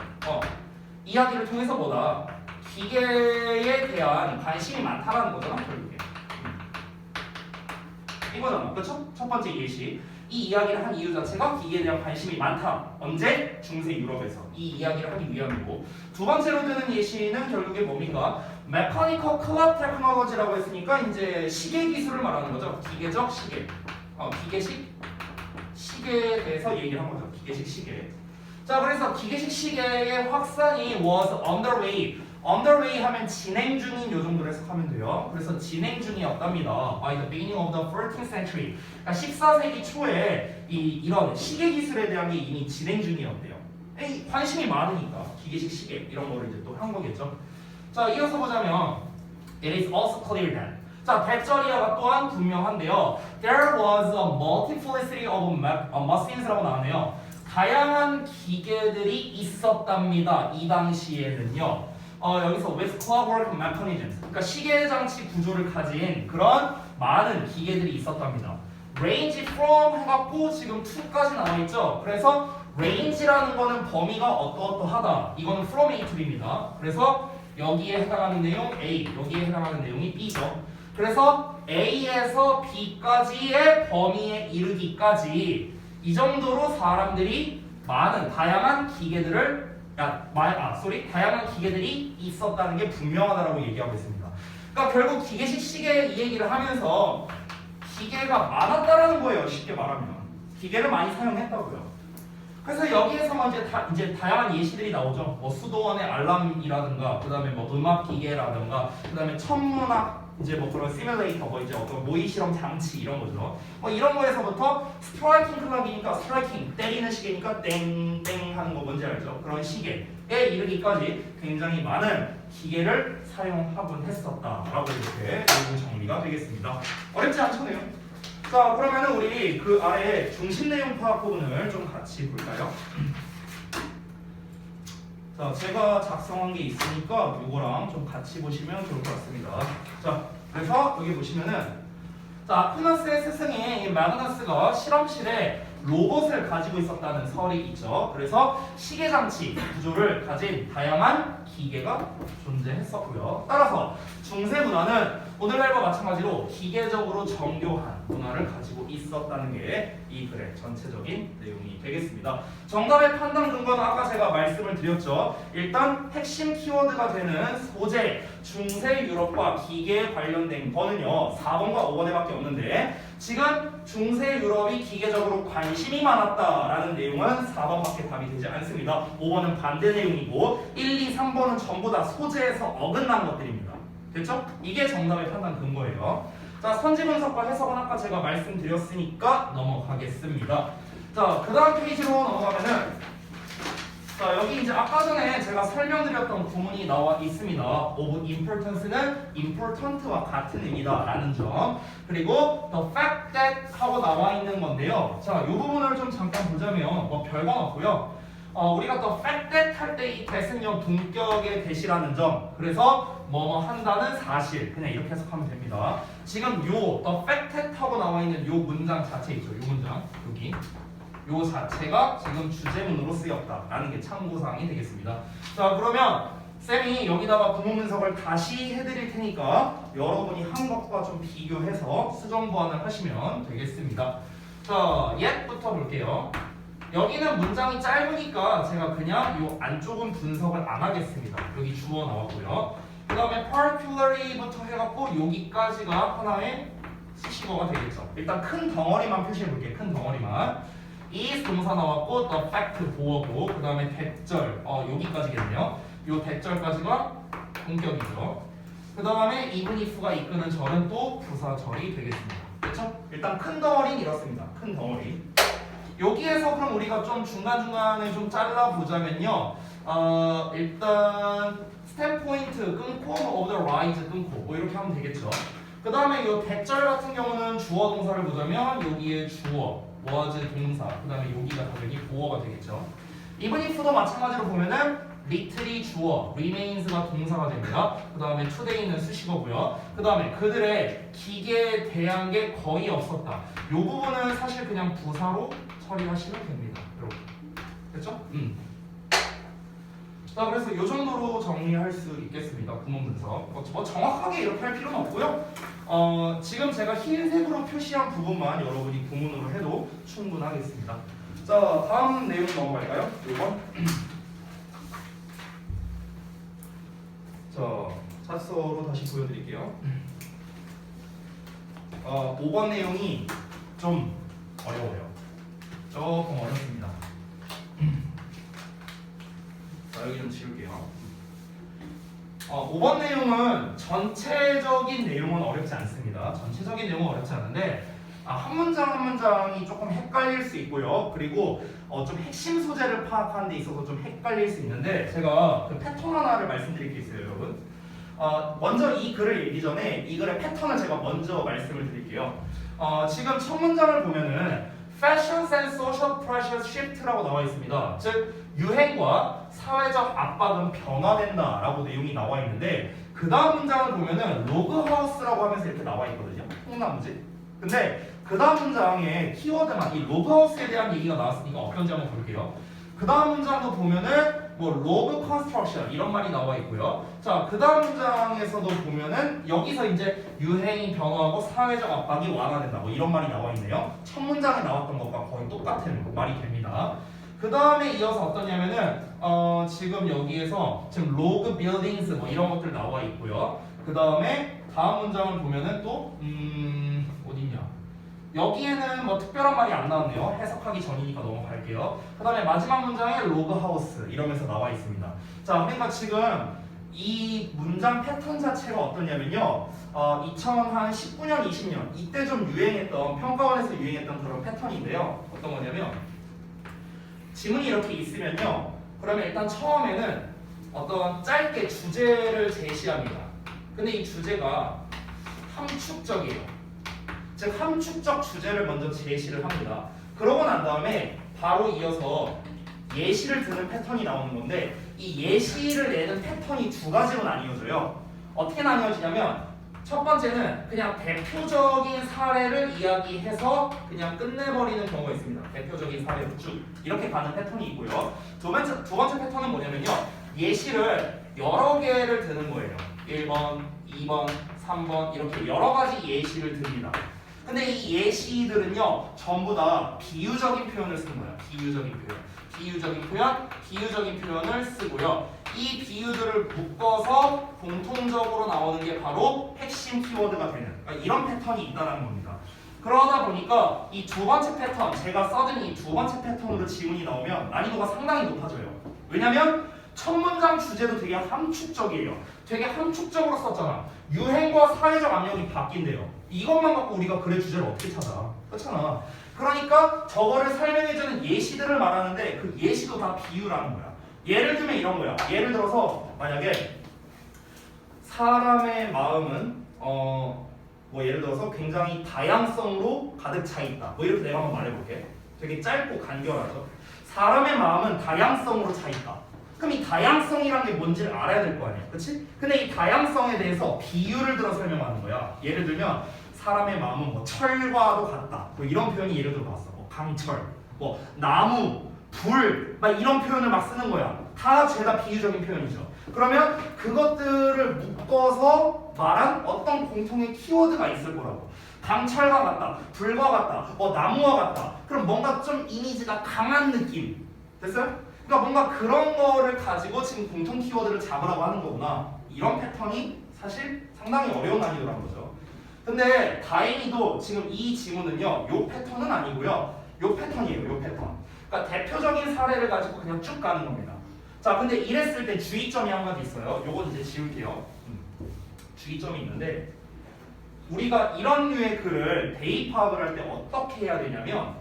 이야기를 통해서 뭐다? 기계에 대한 관심이 많다라는 거잖아, 결국에. 이거잖아, 그렇죠? 첫 번째 예시. 이 이야기를 한 이유 자체가 기계에 대한 관심이 많다. 언제? 중세 유럽에서. 이 이야기를 하기 위함이고. 두 번째로 드는 예시는 결국에 뭡니까? Mechanical clock technology라고 했으니까 이제 시계 기술을 말하는 거죠. 기계적 시계. 기계식 시계에 대해서 얘기를 한 거죠. 기계식 시계. 자, 그래서 기계식 시계의 확산이 was underway. underway 하면 진행 중인 요 정도로 해석하면 돼요. 그래서 진행 중이었답니다. By the beginning of the 14th century. 그러니까 14세기 초에 이런 시계 기술에 대한 게 이미 진행 중이었대요. 관심이 많으니까 기계식 시계 이런 거를 이제 또 한 거겠죠. 자, 이어서 보자면 it is also clear that. 자, 대절이어가 또한 분명한데요. There was a multiplicity of machines라고 나오네요. 다양한 기계들이 있었답니다. 이 당시에는요. 여기서 with clockwork mechanisms. 그러니까 시계 장치 구조를 가진 그런 많은 기계들이 있었답니다. range from 해갖고 지금 2까지 나와 있죠. 그래서 range라는 거는 범위가 어떠어떠하다. 이거는 from A to B입니다. 그래서 여기에 해당하는 내용 A, 여기에 해당하는 내용이 B죠. 그래서 A에서 B까지의 범위에 이르기까지 이 정도로 사람들이 많은 다양한 기계들을 다양한 기계들이 있었다는 게 분명하다라고 얘기하고 있습니다. 그러니까 결국 기계식 시계 이 얘기를 하면서 기계가 많았다라는 거예요. 쉽게 말하면 기계를 많이 사용했다고요. 그래서 여기에서만 이제 다양한 예시들이 나오죠. 뭐 수도원의 알람이라든가, 그다음에 뭐 음악 기계라든가, 그다음에 천문학 이제 뭐 그런 시뮬레이터, 뭐 이제 어떤 모의 실험 장치 이런 거죠. 뭐 이런 거에서부터 스트라이킹 클락이니까 스트라이킹 때리는 시계니까 땡땡 하는 거 뭔지 알죠? 그런 시계에 이르기까지 굉장히 많은 기계를 사용하곤 했었다라고 이렇게 내용 정리가 되겠습니다. 어렵지 않잖아요. 자, 그러면은 우리 그 아래 중심 내용 파악 부분을 좀 같이 볼까요? 자, 제가 작성한 게 있으니까 이거랑 좀 같이 보시면 좋을 것 같습니다. 자, 그래서 여기 보시면은 자, 아퀴나스의 스승인 마그너스가 실험실에 로봇을 가지고 있었다는 설이 있죠. 그래서 시계장치 구조를 가진 다양한 기계가 존재했었고요. 따라서 중세 문화는 오늘날과 마찬가지로 기계적으로 정교한 문화를 가지고 있었다는 게 이 글의 전체적인 내용이 되겠습니다. 정답의 판단 근거는 아까 제가 말씀을 드렸죠. 일단 핵심 키워드가 되는 소재, 중세 유럽과 기계에 관련된 거는요 4번과 5번에밖에 없는데 지금 중세 유럽이 기계적으로 관심이 많았다라는 내용은 4번밖에 답이 되지 않습니다. 5번은 반대 내용이고 1, 2, 3번은 전부 다 소재에서 어긋난 것들입니다. 됐죠? 이게 정답의 판단 근거예요. 자, 선지 분석과 해석은 아까 제가 말씀드렸으니까 넘어가겠습니다. 자, 그 다음 페이지로 넘어가면은 자, 여기 이제 아까 전에 제가 설명드렸던 구문이 나와 있습니다. of importance는 important와 같은 의미다 라는 점. 그리고 the fact that 하고 나와 있는 건데요. 자, 이 부분을 좀 잠깐 보자면 뭐 별건 없고요. 우리가 the fact that 할 때 이 that은요 동격의 that이라는 점. 그래서 뭐뭐 한다는 사실. 그냥 이렇게 해석하면 됩니다. 지금 요 the fact that 하고 나와 있는 요 문장 자체 있죠. 요 문장 여기. 요 자체가 지금 주제문으로 쓰였다라는 게 참고사항이 되겠습니다. 자, 그러면 쌤이 여기다가 구문 분석을 다시 해드릴 테니까 여러분이 한 것과 좀 비교해서 수정 보완을 하시면 되겠습니다. 자, 옛부터 볼게요. 여기는 문장이 짧으니까 제가 그냥 요 안쪽은 분석을 안 하겠습니다. 여기 주어 나왔고요. 그 다음에 particularly부터 해갖고 여기까지가 하나의 수식어가 되겠죠. 일단 큰 덩어리만 표시해 볼게요. 큰 덩어리만. is 동사 나왔고 the fact 보어고 그 다음에 대절 여기까지겠네요. 요 대절까지가 본격이죠. 그 다음에 even if가 이끄는 절은 또 부사절이 되겠습니다. 그렇죠? 일단 큰 덩어리는 이렇습니다. 큰 덩어리. 여기에서 그럼 우리가 좀 중간중간에 좀 잘라보자면요. 일단 스탬 포인트 끊고 of the rise 끊고 뭐 이렇게 하면 되겠죠. 그 다음에 이 대절 같은 경우는 주어 동사를 보자면 여기에 주어 was 동사 그 다음에 여기가 당연히 보어가 되겠죠. even if도 마찬가지로 보면은 little이 주어 remains가 동사가 됩니다. 그 다음에 today는 수식어고요. 그 다음에 그들의 기계에 대한 게 거의 없었다. 이 부분은 사실 그냥 부사로 처리하시면 됩니다. 이렇게 됐죠? 자, 그래서 이 정도로 정리할 수 있겠습니다. 구문 분석. 뭐 정확하게 이렇게 할 필요는 없고요. 지금 제가 흰색으로 표시한 부분만 여러분이 구문으로 해도 충분하겠습니다. 자, 다음 내용 넘어갈까요? 1번. 자, 차트서로 다시 보여드릴게요. 5번 내용이 좀 어려워요. 조금 어렵습니다. 자, 여기 좀 지울게요. 5번 내용은 전체적인 내용은 어렵지 않습니다. 전체적인 내용은 어렵지 않은데 한 문장 한 문장이 조금 헷갈릴 수 있고요. 그리고 좀 핵심 소재를 파악하는 데 있어서 좀 헷갈릴 수 있는데 제가 그 패턴 하나를 말씀드릴 게 있어요, 여러분. 먼저 이 글을 읽기 전에 이 글의 패턴을 제가 먼저 말씀을 드릴게요. 지금 첫 문장을 보면은 Fashions and social pressures shift라고 나와 있습니다. 즉 유행과 사회적 압박은 변화된다라고 내용이 나와 있는데 그 다음 문장을 보면은 로그하우스라고 하면서 이렇게 나와 있거든요. 통나무지. 근데 그 다음 문장에 키워드만 이 로그하우스에 대한 얘기가 나왔으니까 어떤지 한번 볼게요. 그 다음 문장도 보면은 뭐 로그 컨스트럭션 이런 말이 나와 있고요. 자, 그 다음 문장에서도 보면은 여기서 이제 유행이 변화하고 사회적 압박이 완화된다 뭐 이런 말이 나와 있네요. 첫 문장에 나왔던 것과 거의 똑같은 말이 됩니다. 그 다음에 이어서 어떠냐면은 지금 여기에서 지금 로그 빌딩스 뭐 이런 것들 나와 있고요. 그 다음에 다음 문장을 보면은 또 어딨냐? 여기에는 뭐 특별한 말이 안 나왔네요. 해석하기 전이니까 넘어갈게요. 그 다음에 마지막 문장에 로그하우스 이러면서 나와 있습니다. 자, 그러니까 지금 이 문장 패턴 자체가 어떠냐면요. 2019년, 20년 이때 좀 유행했던 평가원에서 유행했던 그런 패턴인데요. 어떤 거냐면 지문이 이렇게 있으면요. 그러면 일단 처음에는 어떤 짧게 주제를 제시합니다. 근데 이 주제가 함축적이에요. 즉 함축적 주제를 먼저 제시를 합니다. 그러고 난 다음에 바로 이어서 예시를 드는 패턴이 나오는 건데 이 예시를 내는 패턴이 두 가지로 나뉘어져요. 어떻게 나뉘어지냐면 첫 번째는 그냥 대표적인 사례를 이야기해서 그냥 끝내버리는 경우가 있습니다. 대표적인 사례로 쭉 이렇게 가는 패턴이 있고요. 두 번째 패턴은 뭐냐면요. 예시를 여러 개를 드는 거예요. 1번, 2번, 3번 이렇게 여러 가지 예시를 듭니다. 근데 이 예시들은요 전부 다 비유적인 표현을 쓰는 거예요. 비유적인 표현을 쓰고요. 이 비유들을 묶어서 공통적으로 나오는 게 바로 핵심 키워드가 되는 그러니까 이런 패턴이 있다는 겁니다. 그러다 보니까 이 두 번째 패턴, 제가 써둔 이 두 번째 패턴으로 지문이 나오면 난이도가 상당히 높아져요. 왜냐면 첫 문장 주제도 되게 함축적이에요. 되게 함축적으로 썼잖아. 유행과 사회적 압력이 바뀐대요. 이것만 갖고 우리가 글의 주제를 어떻게 찾아? 그렇잖아. 그러니까 저거를 설명해주는 예시들을 말하는데 그 예시도 다 비유라는 거야. 예를 들면 이런 거야. 예를 들어서 만약에 사람의 마음은 뭐 예를 들어서 굉장히 다양성으로 가득 차 있다. 뭐 이렇게 내가 한번 말해볼게. 되게 짧고 간결하죠. 사람의 마음은 다양성으로 차 있다. 그럼 이 다양성이란 게 뭔지를 알아야 될 거 아니야, 그렇지? 근데 이 다양성에 대해서 비유를 들어 설명하는 거야. 예를 들면 사람의 마음은 뭐 철과도 같다. 뭐 이런 표현이 예를 들어 봤어. 뭐 강철, 뭐 나무, 불, 막 이런 표현을 막 쓰는 거야. 다 죄다 비유적인 표현이죠. 그러면 그것들을 묶어서 말한 어떤 공통의 키워드가 있을 거라고. 강철과 같다, 불과 같다, 뭐 나무와 같다. 그럼 뭔가 좀 이미지가 강한 느낌. 됐어요? 그러니까 뭔가 그런 거를 가지고 지금 공통 키워드를 잡으라고 하는 거구나. 이런 패턴이 사실 상당히 어려운 난이도라는 거죠. 근데 다행히도 지금 이 지문은요, 요 패턴은 아니고요. 요 패턴이에요, 요 패턴. 그러니까 대표적인 사례를 가지고 그냥 쭉 가는 겁니다. 자, 근데 이랬을 때 주의점이 한 가지 있어요. 요건 이제 지울게요. 주의점이 있는데 우리가 이런 류의 글을 대입 파악을 할 때 어떻게 해야 되냐면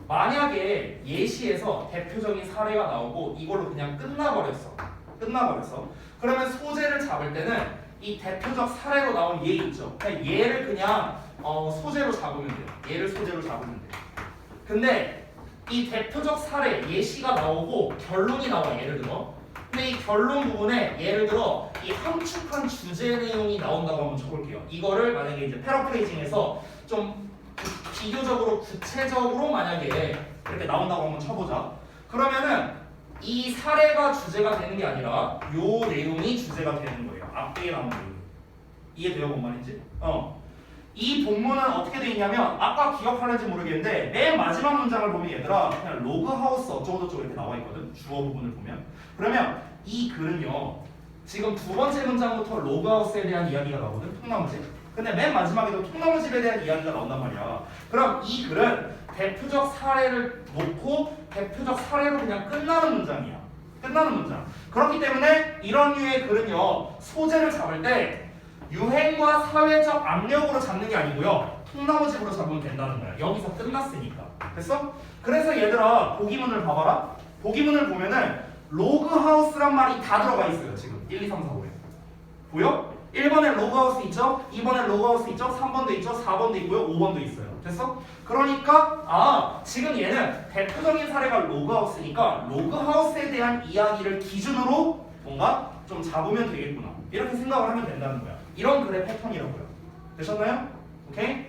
만약에 예시에서 대표적인 사례가 나오고 이걸로 그냥 끝나버렸어. 그러면 소재를 잡을 때는 이 대표적 사례로 나온 예 있죠. 그냥 얘를 그냥 소재로 잡으면 돼요. 얘를 소재로 잡으면 돼요. 근데 이 대표적 사례 예시가 나오고 결론이 나와. 예를 들어. 근데 이 결론 부분에 예를 들어 이 함축한 주제 내용이 나온다고 한번 쳐볼게요. 이거를 만약에 이제 패러프레이징해서 좀 비교적으로 구체적으로 만약에 이렇게 나온다고 한번 쳐보자. 그러면은 이 사례가 주제가 되는 게 아니라 요 내용이 주제가 되는 거예요. 앞뒤에 나온 내용. 이해돼요, 뭔 말인지? 이 본문은 어떻게 돼 있냐면 아까 기억하는지 모르겠는데 맨 마지막 문장을 보면 얘들아 그냥 로그하우스 어쩌고저쩌고 이렇게 나와 있거든. 주어 부분을 보면. 그러면 이 글은요 지금 두 번째 문장부터 로그하우스에 대한 이야기가 나오거든. 통나무집. 근데 맨 마지막에도 통나무집에 대한 이야기가 나온단 말이야. 그럼 이 글은 대표적 사례를 놓고 대표적 사례로 그냥 끝나는 문장이야. 끝나는 문장. 그렇기 때문에 이런 류의 글은요 소재를 잡을 때 유행과 사회적 압력으로 잡는 게 아니고요 통나무집으로 잡으면 된다는 거야. 여기서 끝났으니까. 됐어? 그래서 얘들아 보기문을 봐봐라. 보기문을 보면은 로그하우스란 말이 다 들어가 있어요. 지금 1, 2, 3, 4, 5에 보여? 1번에 로그하우스 있죠? 2번에 로그하우스 있죠? 3번도 있죠? 4번도 있고요 5번도 있어요. 됐어? 그러니까 지금 얘는 대표적인 사례가 로그하우스니까 로그하우스에 대한 이야기를 기준으로 뭔가 좀 잡으면 되겠구나. 이렇게 생각을 하면 된다는 거야. 이런 글의 패턴이라고요. 되셨나요? 오케이?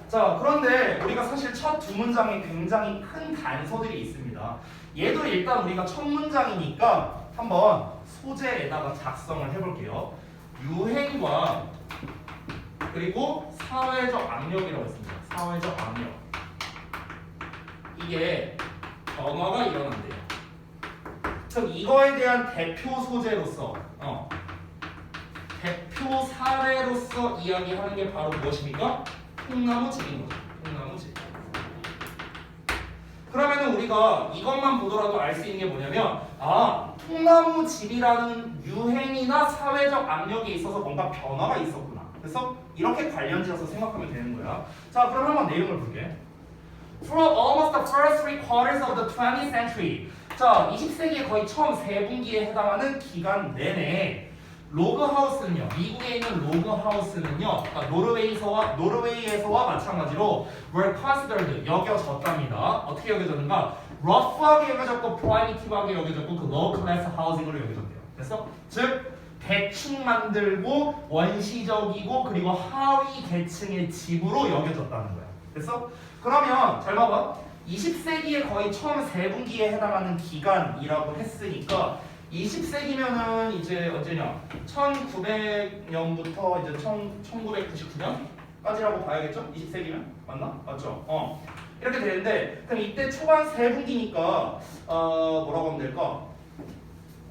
자, 그런데 우리가 사실 첫 두 문장에 굉장히 큰 단서들이 있습니다. 얘도 일단 우리가 첫 문장이니까 한번 소재에다가 작성을 해볼게요. 유행과 그리고 사회적 압력이라고 했습니다. 사회적 압력. 이게 변화가 일어난대요. 그럼 이거에 대한 대표 소재로서 대표 사례로서 이야기하는 게 바로 무엇입니까? 통나무집인 거죠. 통나무집. 그러면은 우리가 이것만 보더라도 알 수 있는 게 뭐냐면 통나무집이라는 유행이나 사회적 압력에 있어서 뭔가 변화가 있었구나. 그래서 이렇게 관련지어서 생각하면 되는 거야. 자, 그럼 한번 내용을 볼게. Throughout almost the first 3 quarters of the 20th century. 자, 20세기의 거의 처음 3분기에 해당하는 기간 내내 로그하우스는요, 미국에 있는 로그하우스는요, 노르웨이에서와 마찬가지로 were considered 여겨졌답니다. 어떻게 여겨졌는가? rough하게 여겨졌고, primitive하게 여겨졌고, 그 low class housing으로 여겨졌대요. 됐어? 즉 대충 만들고 원시적이고 그리고 하위 계층의 집으로 여겨졌다는 거야. 됐어? 그러면 잘 봐봐. 20세기의 거의 처음 3분기에 해당하는 기간이라고 했으니까 20세기면은 이제 언제냐? 1900년부터 이제 1999년까지라고 봐야겠죠? 20세기면 맞나? 맞죠? 이렇게 되는데 그럼 이때 초반 3분기니까 뭐라고 하면 될까?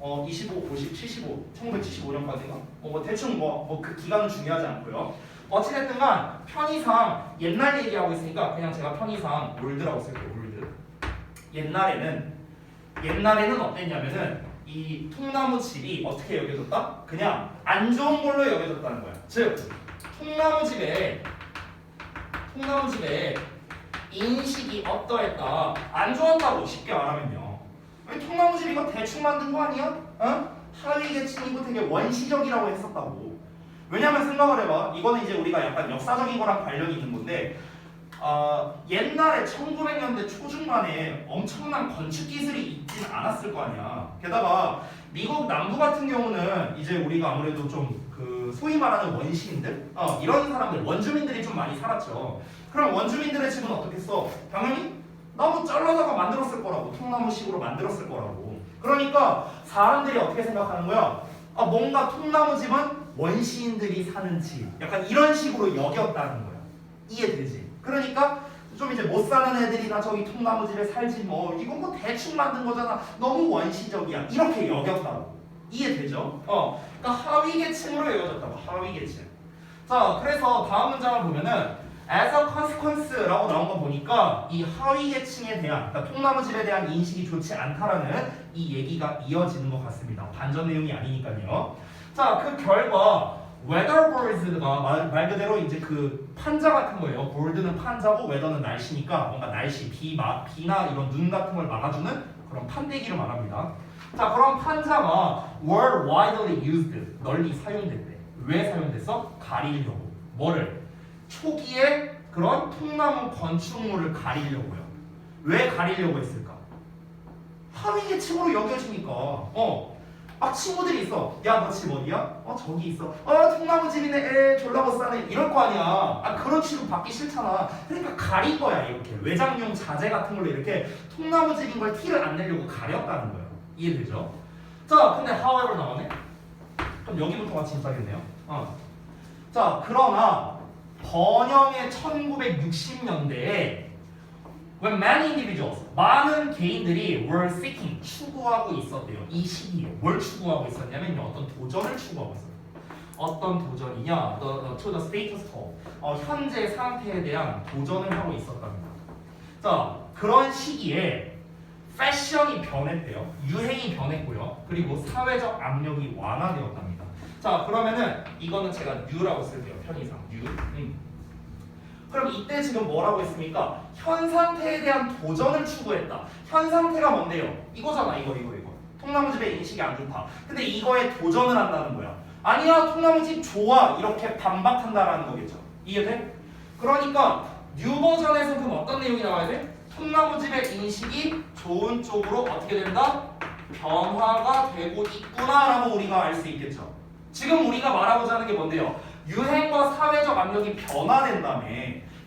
25, 50, 75, 1975년까지인가? 뭐 대충 그 기간은 중요하지 않고요. 어찌됐든간 편의상 옛날 얘기하고 있으니까 그냥 제가 편의상 올드라고 쓸게요. 올드. 옛날에는 어땠냐면은 이 통나무 집이 어떻게 여겨졌다? 그냥 안 좋은 걸로 여겨졌다는 거야. 즉 통나무 집에 인식이 어떠했다? 안 좋았다고 쉽게 말하면요. 통나무 집 이거 대충 만든 거 아니야? 하위 계층이고 되게 원시적이라고 했었다고. 왜냐면 생각을 해봐. 이거는 이제 우리가 약간 역사적인 거랑 관련이 있는 건데 옛날에 1900년대 초중반에 엄청난 건축 기술이 있진 않았을 거 아니야. 게다가 미국 남부 같은 경우는 이제 우리가 아무래도 좀 그 소위 말하는 원시인들 이런 사람들 원주민들이 좀 많이 살았죠. 그럼 원주민들의 집은 어떻겠어? 당연히 나무 잘라다가 만들었을 거라고. 통나무식으로 만들었을 거라고. 그러니까 사람들이 어떻게 생각하는 거야? 뭔가 통나무 집은 원시인들이 사는 집 약간 이런 식으로 여겼다는 거야. 이해되지? 그러니까 좀 이제 못 사는 애들이나 저기 통나무 집에 살지 뭐 이건 뭐 대충 만든 거잖아. 너무 원시적이야. 이렇게 여겼다고. 이해되죠? 그러니까 하위 계층으로 여겨졌다고. 하위 계층. 자, 그래서 다음 문장을 보면은 as a consequence라고 나온 거 보니까 이 하위 계층에 대한 그러니까 통나무 집에 대한 인식이 좋지 않다라는 이 얘기가 이어지는 것 같습니다. 반전 내용이 아니니까요. 자, 그 결과 weatherboards가 말 그대로 이제 그 판자 같은 거예요. board는 판자고 weather는 날씨니까 뭔가 날씨, 비나 이런 눈 같은 걸 막아주는 그런 판대기를 말합니다. 자, 그런 판자가 were widely used 널리 사용됐대. 왜 사용됐어? 가리려고. 뭐를? 초기에 그런 통나무 건축물을 가리려고요. 왜 가리려고 했을까? 하위 계층으로 여겨지니까. 친구들이 있어. 야, 너 집 어디야? 저기 있어. 통나무 집이네. 졸라 못 사네. 이럴 거 아니야. 그런 취급 받기 싫잖아. 그러니까 가린 거야. 이렇게 외장용 자재 같은 걸로 이렇게 통나무 집인 걸 티를 안 내려고 가렸다는 거예요. 이해되죠? 자, 근데 however 나오네. 그럼 여기부터가 진짜겠네요. 자, 그러나 번영의 1960년대에 when many individuals 많은 개인들이 were seeking 추구하고 있었대요. 이 시기에 뭘 추구하고 있었냐면요. 어떤 도전을 추구하고 있었어요. 어떤 도전이냐? to the status quo. 현재 상태에 대한 도전을 하고 있었답니다. 자, 그런 시기에 패션이 변했대요. 유행이 변했고요. 그리고 사회적 압력이 완화되었답니다. 자, 그러면은 이거는 제가 new라고 쓸게요. 편의상 new. 그럼 이때 지금 뭐라고 했습니까? 현 상태에 대한 도전을 추구했다. 현 상태가 뭔데요? 이거잖아. 이거. 통나무집의 인식이 안 좋다. 근데 이거에 도전을 한다는 거야. 아니야, 통나무집 좋아. 이렇게 반박한다라는 거겠죠. 이해돼? 그러니까 뉴 버전에서 그럼 어떤 내용이 나와야 돼? 통나무집의 인식이 좋은 쪽으로 어떻게 된다? 변화가 되고 있구나라고 우리가 알 수 있겠죠. 지금 우리가 말하고자 하는 게 뭔데요? 유행과 사회적 압력이 변화된다며.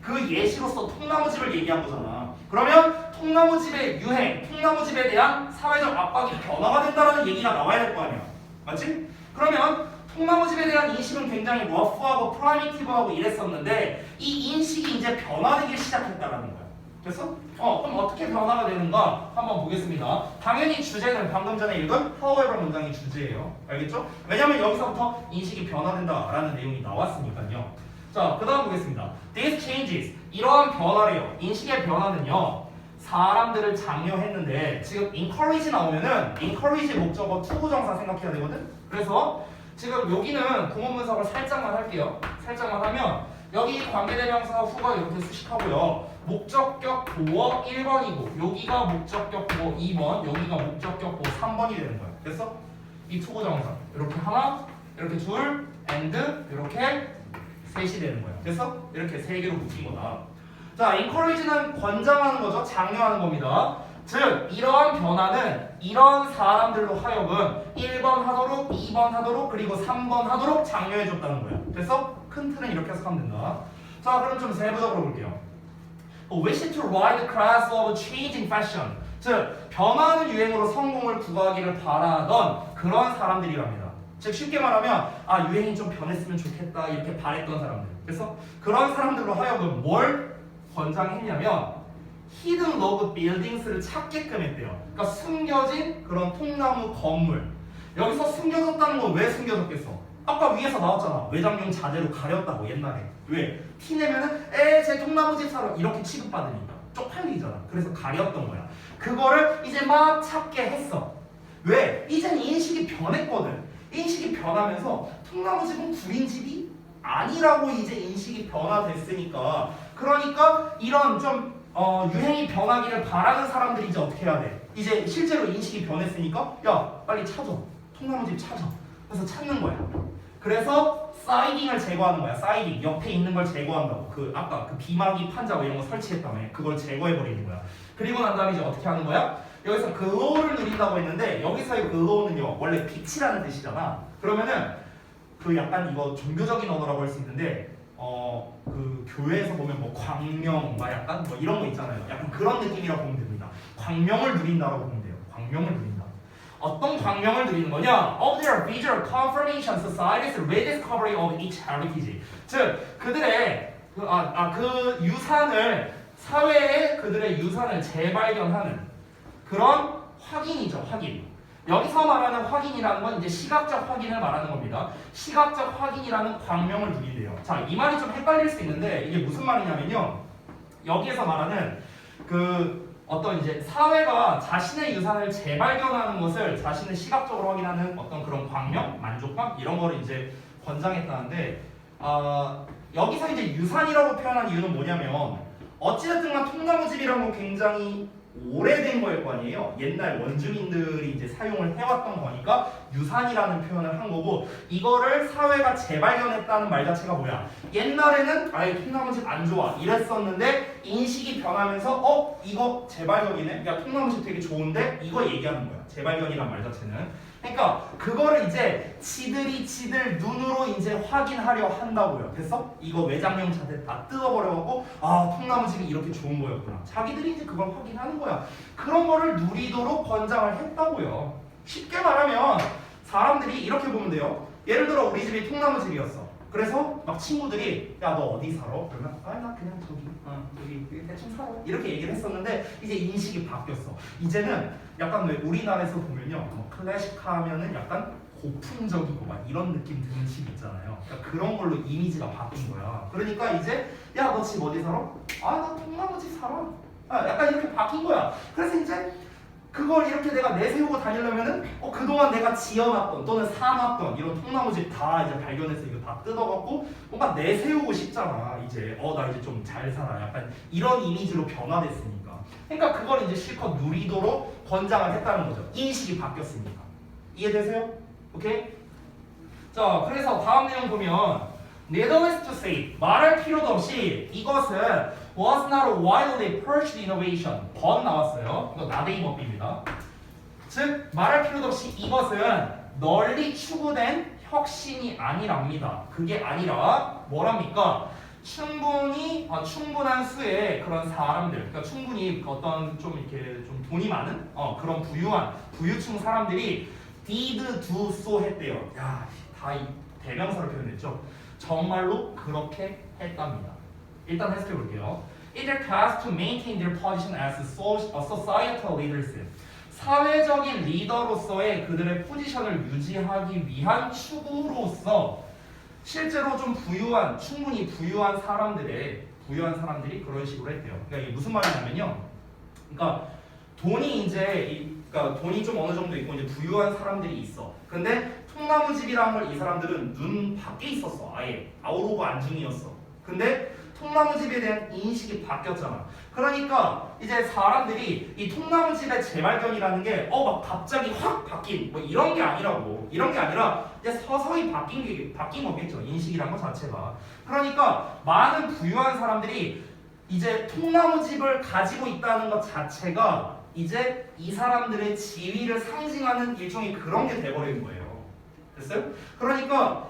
그 예시로서 통나무집을 얘기한 거잖아. 그러면 통나무집의 유행, 통나무집에 대한 사회적 압박이 변화가 된다는 얘기가 나와야 될 거 아니야. 맞지? 그러면 통나무집에 대한 인식은 굉장히 러프하고 프라이미티브하고 이랬었는데 이 인식이 이제 변화되기 시작했다라는 거야. 됐어? 그럼 어떻게 변화가 되는가 한번 보겠습니다. 당연히 주제는 방금 전에 읽은 however 문장이 주제예요. 알겠죠? 왜냐면 여기서부터 인식이 변화된다라는 내용이 나왔으니까요. 자, 그 다음 보겠습니다. These changes, 이러한 변화래요. 인식의 변화는요. 사람들을 장려했는데 지금 encourage 나오면은 encourage 목적어 투부정사 생각해야 되거든? 그래서 지금 여기는 구문분석을 살짝만 할게요. 살짝만 하면 여기 관계대명사 후가 이렇게 수식하고요. 목적격 보어 1번이고 여기가 목적격 보어 2번, 여기가 목적격 보어 3번이 되는 거야. 됐어? 이 투부정사 이렇게 하나, 이렇게 둘, and 이렇게 셋이 되는 거야. 됐어? 이렇게 세 개로 묶인 거다. 자, encourage는 권장하는 거죠. 장려하는 겁니다. 즉 이러한 변화는 이런 사람들로 하여금 1번 하도록 2번 하도록 그리고 3번 하도록 장려해줬다는 거야. 그래서 큰 틀은 이렇게 해석하면 된다. 자 그럼 좀 세부적으로 볼게요. Wish to ride the crest of changing fashion. 즉 변화하는 유행으로 성공을 구하기를 바라던 그런 사람들이랍니다. 즉 쉽게 말하면 아 유행이 좀 변했으면 좋겠다 이렇게 바랬던 사람들. 그래서 그런 사람들로 하여금 뭘 권장했냐면 히든 러브 빌딩스를 찾게끔 했대요. 그러니까 숨겨진 그런 통나무 건물. 여기서 숨겨졌다는 건 왜 숨겨졌겠어? 아까 위에서 나왔잖아. 외장용 자재로 가렸다고 옛날에. 왜? 티 내면은 제 통나무집 사러 이렇게 취급받으니까 쪽팔리잖아. 그래서 가렸던 거야. 그거를 이제 막 찾게 했어. 왜? 이젠 인식이 변했거든. 인식이 변하면서 통나무집은 구린집이 아니라고 이제 인식이 변화됐으니까 그러니까 이런 좀 유행이 변하기를 바라는 사람들이 이제 어떻게 해야 돼? 이제 실제로 인식이 변했으니까 야 빨리 찾아. 통나무집 찾아. 그래서 찾는 거야. 그래서 사이딩을 제거하는 거야. 사이딩 옆에 있는 걸 제거한다고. 그 아까 그 비마기 판자고 이런 거 설치했다며. 그걸 제거해 버리는 거야. 그리고 난 다음에 이제 어떻게 하는 거야? 여기서 글로우를 누린다고 했는데 여기서의 글로우는요 원래 빛이라는 뜻이잖아. 그러면은 그 약간 이거 종교적인 언어라고 할 수 있는데 그 교회에서 보면 뭐 광명 막 약간 뭐 이런 거 있잖아요. 약간 그런 느낌이라고 보면 됩니다. 광명을 누린다라고 보면 돼요. 광명을 누린다. 어떤 광명을 누리는 거냐? Of their visual confirmation society's rediscovery of each heritage. 즉 그들의 그 유산을 사회에 그들의 유산을 재발견하는 그런 확인이죠. 확인. 여기서 말하는 확인이라는 건 이제 시각적 확인을 말하는 겁니다. 시각적 확인이라는 광명을 누린대요. 자, 이 말이 좀 헷갈릴 수 있는데 이게 무슨 말이냐면요. 여기에서 말하는 그 어떤 이제 사회가 자신의 유산을 재발견하는 것을 자신의 시각적으로 확인하는 어떤 그런 광명, 만족감 이런 거를 이제 권장했다는데 여기서 이제 유산이라고 표현한 이유는 뭐냐면 어찌됐든 통나무집이라는 건 굉장히 오래된 거일 거 아니에요. 옛날 원주민들이 이제 사용을 해왔던 거니까 유산이라는 표현을 한 거고 이거를 사회가 재발견했다는 말 자체가 뭐야? 옛날에는 아예 통나무집 안 좋아 이랬었는데 인식이 변하면서 이거 재발견이네? 야 통나무집 되게 좋은데? 이거 얘기하는 거야. 재발견이란 말 자체는. 그러니까 그거를 이제 지들 눈으로 이제 확인하려 한다고요. 됐어? 이거 외장용 자재 다 뜯어버려갖고 통나무집이 이렇게 좋은 거였구나. 자기들이 이제 그걸 확인하는 거야. 그런 거를 누리도록 권장을 했다고요. 쉽게 말하면 사람들이 이렇게 보면 돼요. 예를 들어 우리 집이 통나무집이었어. 그래서 막 친구들이 야 너 어디 살아? 그러면 나 그냥 저기 대충 살아 이렇게 얘기를 했었는데 이제 인식이 바뀌었어. 이제는 약간 왜 우리나라에서 보면요 뭐 클래식카 하면은 약간 고풍적이고 막 이런 느낌 드는 집 있잖아요. 그러니까 그런 걸로 이미지가 바뀐 거야. 그러니까 이제 야 너 집 어디 살아? 나 통나무집 살아. 약간 이렇게 바뀐 거야. 그래서 이제 그걸 이렇게 내가 내세우고 다니려면은 그동안 내가 지어놨던 또는 사놨던 이런 통나무집 다 이제 발견해서 이거 다 뜯어갖고 뭔가 내세우고 싶잖아. 이제 나 이제 좀 잘 살아. 약간 이런 이미지로 변화됐으니까. 그러니까 그걸 이제 실컷 누리도록 권장을 했다는 거죠. 인식이 바뀌었으니까. 이해되세요? 오케이? 자, 그래서 다음 내용 보면 needless to say 말할 필요도 없이 이것은 was not a widely pursued innovation. 번 나왔어요. 이거 나데이 법입니다. 즉 말할 필요도 없이 이것은 널리 추구된 혁신이 아니랍니다. 그게 아니라 뭐랍니까? 충분한 수의 그런 사람들, 그러니까 충분히 어떤 좀 이렇게 좀 돈이 많은 그런 부유층 사람들이 did do so 했대요. 야, 다 이 대명사로 표현했죠. 정말로 그렇게 했답니다. 일단 해석해 볼게요. In their quest to maintain their position as societal leaders, 사회적인 리더로서의 그들의 포지션을 유지하기 위한 추구로서 실제로 좀 충분히 부유한 사람들이 그런 식으로 했대요. 그러니까 이게 무슨 말이냐면요. 그러니까 돈이 좀 어느 정도 있고 이제 부유한 사람들이 있어. 근데 통나무집이라는 걸 이 사람들은 눈 밖에 있었어. 아예 아우로고 안중이었어. 근데 통나무집에 대한 인식이 바뀌었잖아. 그러니까 이제 사람들이 이 통나무집의 재발견이라는 게 막 갑자기 확 바뀐 뭐 이런 게 아니라고. 이런 게 아니라 이제 서서히 바뀐 거겠죠. 인식이란 것 자체가. 그러니까 많은 부유한 사람들이 이제 통나무집을 가지고 있다는 것 자체가 이제 이 사람들의 지위를 상징하는 일종의 그런 게 돼버린 거예요. 됐어요? 그러니까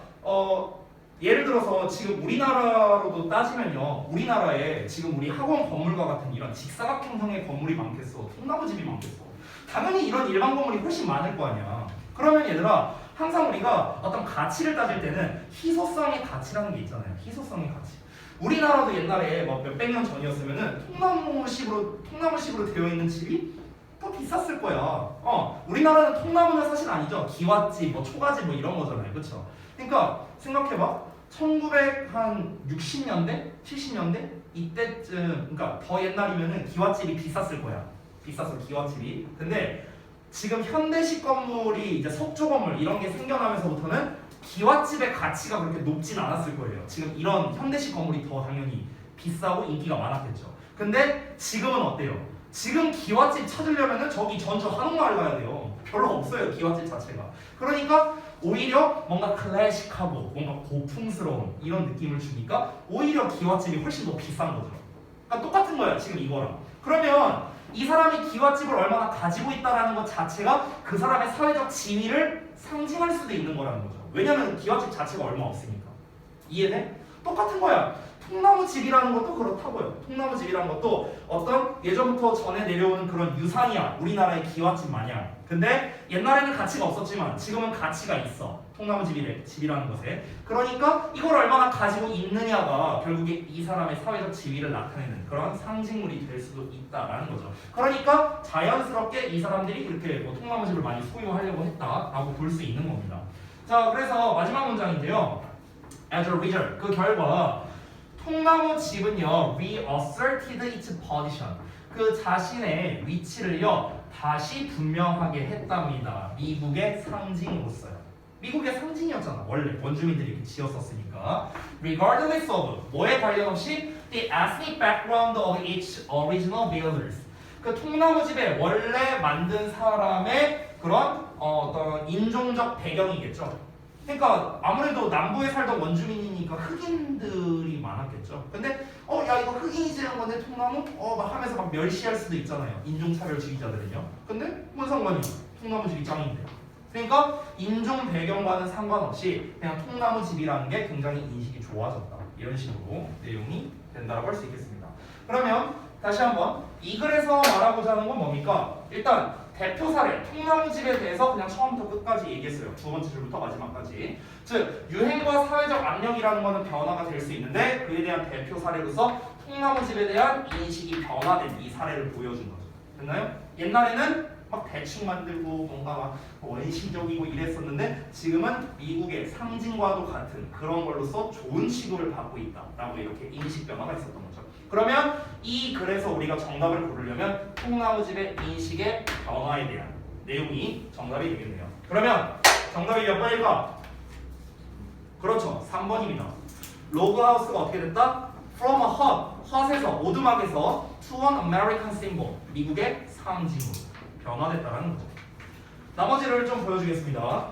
예를 들어서 지금 우리나라로도 따지면요, 우리나라에 지금 우리 학원 건물과 같은 이런 직사각 형성의 건물이 많겠어, 통나무집이 많겠어. 당연히 이런 일반 건물이 훨씬 많을 거 아니야. 그러면 얘들아, 항상 우리가 어떤 가치를 따질 때는 희소성의 가치라는 게 있잖아요. 희소성의 가치. 우리나라도 옛날에 뭐 몇백 년 전이었으면은 통나무식으로 되어 있는 집이 더 비쌌을 거야. 우리나라는 통나무는 사실 아니죠. 기와집, 뭐 초가집 뭐 이런 거잖아요. 그렇죠? 그러니까 생각해봐. 1960년대, 70년대 이때쯤, 그러니까 더 옛날이면은 기와집이 비쌌을 거야. 비쌌어, 기와집이. 근데 지금 현대식 건물이 이제 석조 건물 이런 게 생겨나면서부터는 기와집의 가치가 그렇게 높진 않았을 거예요. 지금 이런 현대식 건물이 더 당연히 비싸고 인기가 많았겠죠. 근데 지금은 어때요? 지금 기와집 찾으려면은 저기 전주 한옥마을 가야 돼요. 별로 없어요, 기와집 자체가. 그러니까 오히려 뭔가 클래식하고 뭔가 고풍스러운 이런 느낌을 주니까 오히려 기와집이 훨씬 더 비싼 거죠. 그러니까 똑같은 거예요, 지금 이거랑. 그러면 이 사람이 기와집을 얼마나 가지고 있다라는 것 자체가 그 사람의 사회적 지위를 상징할 수도 있는 거라는 거죠. 왜냐면 기와집 자체가 얼마 없으니까. 이해돼? 똑같은 거야. 통나무집이라는 것도 그렇다고요. 통나무집이라는 것도 어떤 예전부터 전해 내려오는 그런 유산이야. 우리나라의 기와집 마냥. 근데 옛날에는 가치가 없었지만 지금은 가치가 있어. 통나무집이라는 것에. 그러니까 이걸 얼마나 가지고 있느냐가 결국에 이 사람의 사회적 지위를 나타내는 그런 상징물이 될 수도 있다라는 거죠. 그러니까 자연스럽게 이 사람들이 이렇게 뭐 통나무집을 많이 소유하려고 했다라고 볼 수 있는 겁니다. 자, 그래서 마지막 문장인데요. As a result, 그 결과 통나무집은요, reasserted its position. 그 자신의 위치를요, 다시 분명하게 했답니다. 미국의 상징으로서요. 미국의 상징이었잖아. 원래 원주민들이 이렇게 지었었으니까. Regardless of 뭐에 관련 없이 the ethnic background of each original builders. 그 통나무집의 원래 만든 사람의 그런 어떤 인종적 배경이겠죠. 그러니까 아무래도 남부에 살던 원주민이니까 흑인들이 많았겠죠. 근데 야 이거 흑인이 지은 건데 통나무? 막 하면서 막 멸시할 수도 있잖아요. 인종차별주의자들은요. 근데 뭔 상관이야? 통나무집이 짱인데. 그러니까 인종 배경과는 상관없이 그냥 통나무집이라는 게 굉장히 인식이 좋아졌다. 이런 식으로 내용이 된다고 할 수 있겠습니다. 그러면 다시 한번 이 글에서 말하고자 하는 건 뭡니까? 일단 대표 사례, 통나무집에 대해서 그냥 처음부터 끝까지 얘기했어요. 두 번째 줄부터 마지막까지. 즉, 유행과 사회적 압력이라는 것은 변화가 될 수 있는데 그에 대한 대표 사례로서 통나무집에 대한 인식이 변화된 이 사례를 보여준 거죠. 됐나요? 옛날에는 막 대충 만들고 뭔가 막 원시적이고 이랬었는데 지금은 미국의 상징과도 같은 그런 걸로서 좋은 취급을 받고 있다라고 이렇게 인식 변화가 있었던 거죠. 그러면 이 글에서 우리가 정답을 고르려면 통나무집의 인식의 변화에 대한 내용이 정답이 되겠네요. 그러면 정답이 몇 번일까? 그렇죠. 3번입니다. 로그하우스가 어떻게 됐다? From a hut, hut에서 오두막에서 to an American symbol, 미국의 상징으로 변화됐다는 거죠. 나머지를 좀 보여주겠습니다.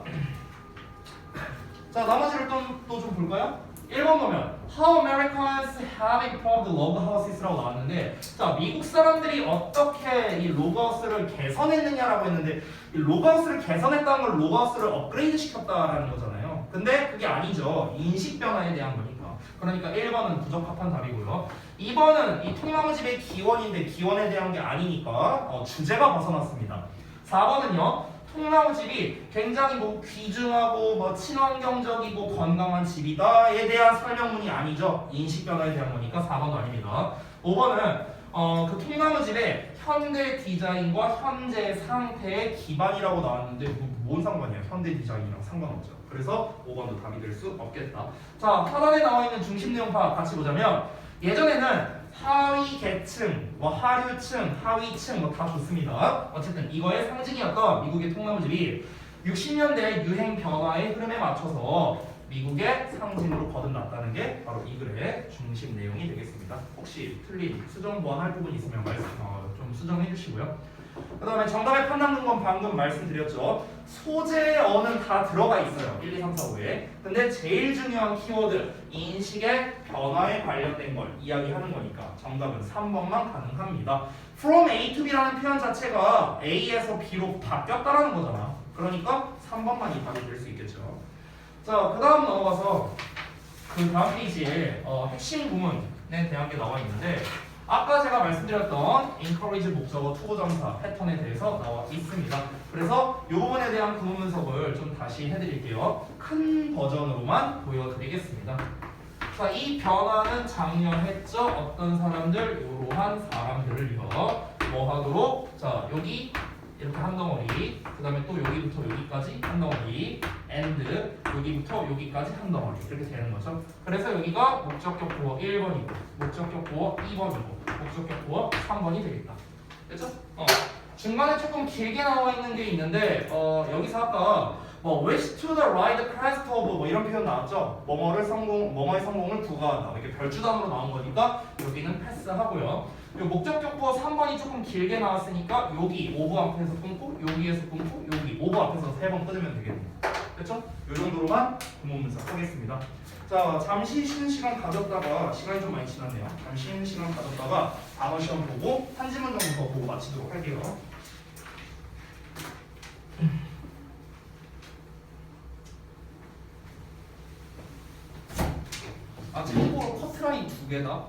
자, 나머지를 또 좀 볼까요? 1번 보면 How Americans have improved log houses라고 나왔는데, 자, 미국 사람들이 어떻게 이 로그하우스를 개선했느냐라고 했는데, 이 로그하우스를 개선했다는 걸 로그하우스를 업그레이드 시켰다라는 거잖아요. 근데 그게 아니죠. 인식 변화에 대한 거니까. 그러니까 1번은 부적합한 답이고요. 2번은 이 통나무집의 기원인데 기원에 대한 게 아니니까 주제가 벗어났습니다. 4번은요. 통나무집이 굉장히 뭐 귀중하고 뭐 친환경적이고 건강한 집이다에 대한 설명문이 아니죠. 인식 변화에 대한 거니까 4번도 아닙니다. 5번은 그 통나무집의 현대 디자인과 현재 상태의 기반이라고 나왔는데 뭔 상관이야? 현대 디자인이랑 상관없죠. 그래서 5번도 답이 될 수 없겠다. 자, 하단에 나와 있는 중심 내용 파악 같이 보자면 예전에는 하위 계층, 뭐 하류층, 하위층 뭐 다 좋습니다. 어쨌든 이거의 상징이었던 미국의 통나무집이 60년대 유행 변화의 흐름에 맞춰서 미국의 상징으로 거듭났다는 게 바로 이 글의 중심 내용이 되겠습니다. 혹시 틀린 수정 보완할 부분 있으면 좀 수정해 주시고요. 그 다음에 정답의 판단근건 방금 말씀드렸죠. 소재어는 다 들어가 있어요. 1, 2, 3, 4, 5에. 근데 제일 중요한 키워드 인식의 변화에 관련된 걸 이야기하는 거니까 정답은 3번만 가능합니다. From A to B라는 표현 자체가 A에서 B로 바뀌었다라는 거잖아. 그러니까 3번만이 답이 될 수 있겠죠. 자, 그 다음 넘어가서 그 다음 페이지에 핵심 구문에 대한 게 나와 있는데 아까 제가 말씀드렸던 encourage 목적어 투부정사 패턴에 대해서 나와 있습니다. 그래서 이 부분에 대한 구문 분석을 좀 다시 해드릴게요. 큰 버전으로만 보여드리겠습니다. 자, 이 변화는 장려했죠. 어떤 사람들, 이러한 사람들을요. 뭐 하도록? 자, 여기 이렇게 한 덩어리, 그 다음에 또 여기부터 여기까지 한 덩어리, and 여기부터 여기까지 한 덩어리 이렇게 되는 거죠. 그래서 여기가 목적격 보어 1번이고 목적격 보어 2번이고 목적격 보어 3번이 되겠다. 됐죠? 중간에 조금 길게 나와 있는 게 있는데 여기서 아까 뭐 wish to the ride crest of 뭐 이런 표현 나왔죠? 뭐뭐의 성공을 구가한다. 이렇게 별주단으로 나온 거니까 여기는 패스하고요. 요 목적격 보어 3번이 조금 길게 나왔으니까 여기 오브 앞에서 끊고 여기에서 끊고 여기 오브 앞에서 3번 끊으면 되겠네요. 됐죠? 요 정도로만 구문 분석하겠습니다. 자, 잠시 쉬는 시간 가졌다가 시간이 좀 많이 지났네요. 잠시 쉬는 시간 가졌다가 단어 시험 보고 한 지문 정도 더 보고 마치도록 할게요. 아, 참고로 커트라인 2개다.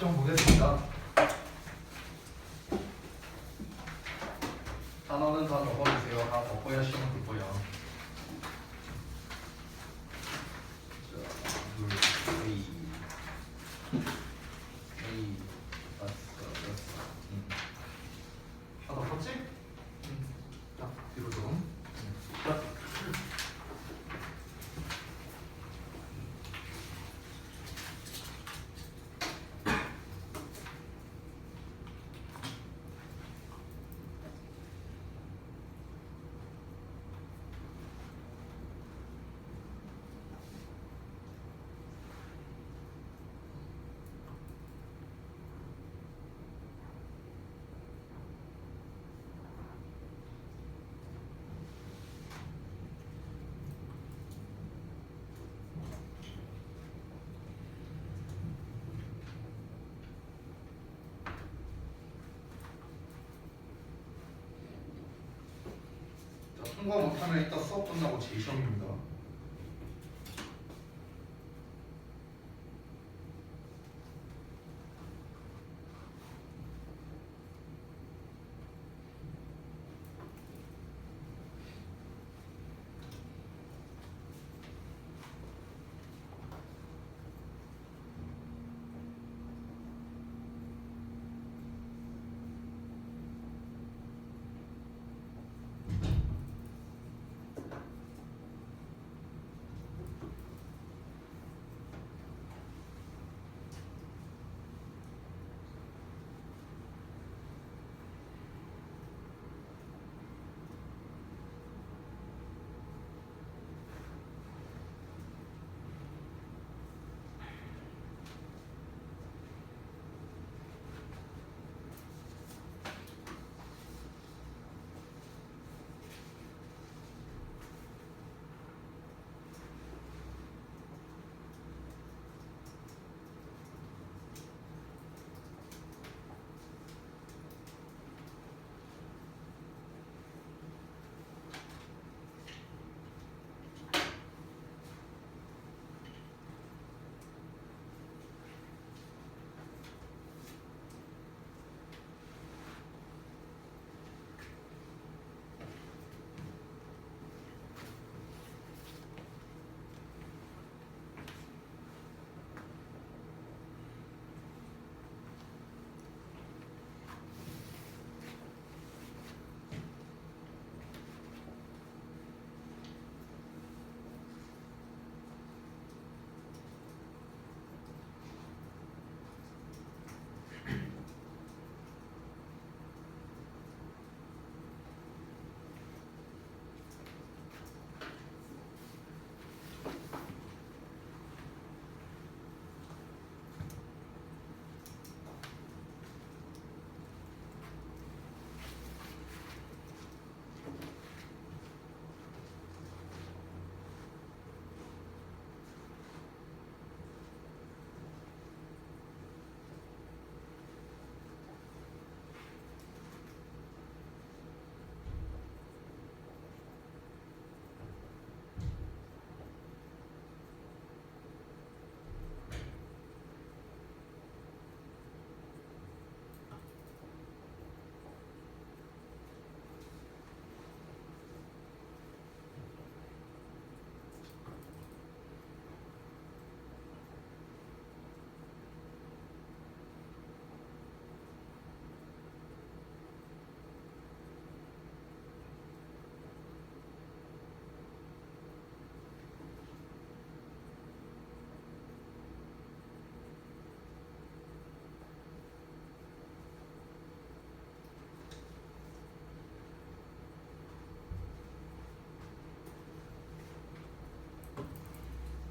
시험 보겠습니다. 단어는 다 적어주세요. 다 적어야 시험 볼 거예요. 자, 둘, 셋, 다섯, 여섯. 다 적었지? 자, 뒤로 좀. 자. 자, 통과 못하면 이따 수업 끝나고 재시험입니다.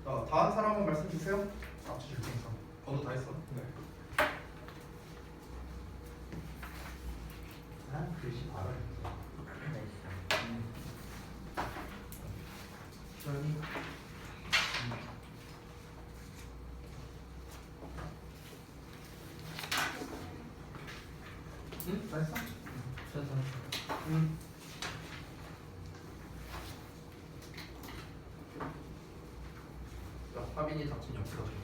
자, 다음 사람 한번 말씀 주세요. 앞치 줄 테니까. 번호 다 했어? 네. 난 글씨 바로 했어. 시원이. 응? 다 했어? 응. 자, 화빈이 닥친 옆으로 줄게.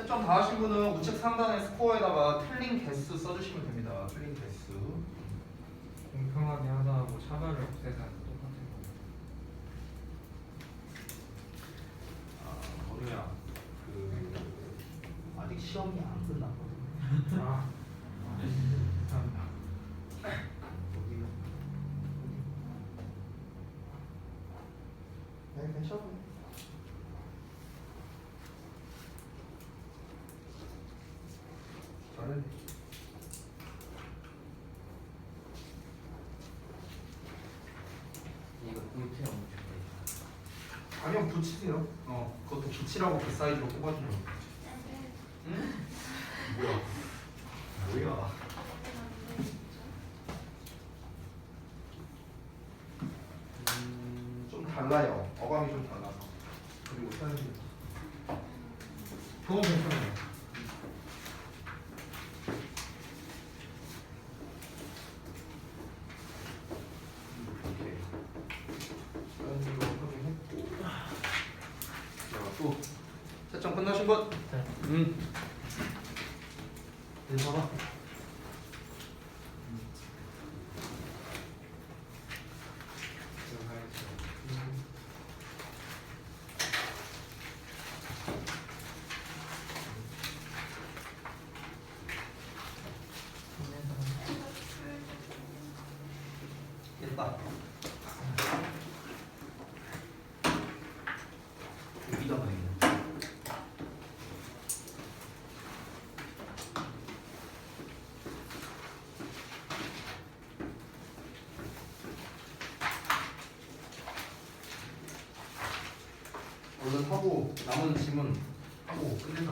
채점 다 하신 분은 우측 상단의 스코어에다가 틀린 개수 써주시면 됩니다. 틀린 개수. 공평하게 하다하고 차별을 없애자는 똑같은 거. 원우야, 아직 시험이 안 끝났거든. 아, 감사합니다. 네, 괜찮아. 잘해. 이거 꿀템 엄청 아니요, 붙이세요. 그것도 붙이라고 그 사이즈로 뽑아주면. 응? 뭐야? 뭐야? 좀 달라요. 어감이 좀 달라서. 그리고 사이즈. 그건 괜찮아요. 이렇게. 사이즈로 확인했고. 자, 또 채점 끝나신 분? 네. 이제 봐봐. 됐다. 여기다 넣어야겠네. 얼른 하고 남은 짐은 하고 끝내자.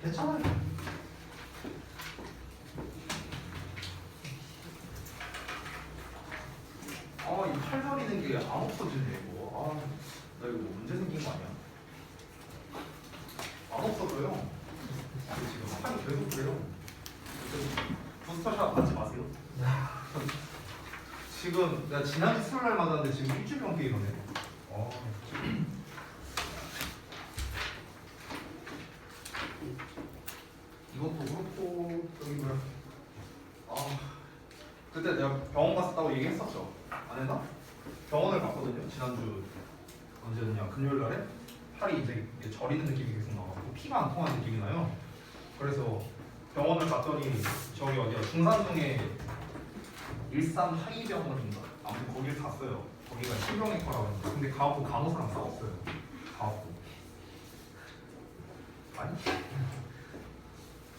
괜찮아요. 이 팔 버리는 게 안 없어지네 이거. 나 이거 언제 생긴 거 아니야? 안 없어져요. 지금 팔이 계속 그래요. 부스터샷 맞지 마세요. 지금 내가 지난주 수요일 날 맞았는데 지금 일주일 넘게 이러네. 이것도 그렇고 여기 뭐야? 그때 내가 병원 갔었다고 얘기했었죠? 안 했나? 병원을 갔거든요. 지난주 언제였냐? 금요일 날에 팔이 이제 저리는 느낌이 계속 나고 피가 안 통하는 느낌이 나요. 그래서 병원을 갔더니 저기 어디야? 중산동에 일산 하이병원인가? 아무튼 거길 갔어요. 거기가 신경외과라고 했는데 근데 가고 간호사랑 싸웠어요. 가고 아니?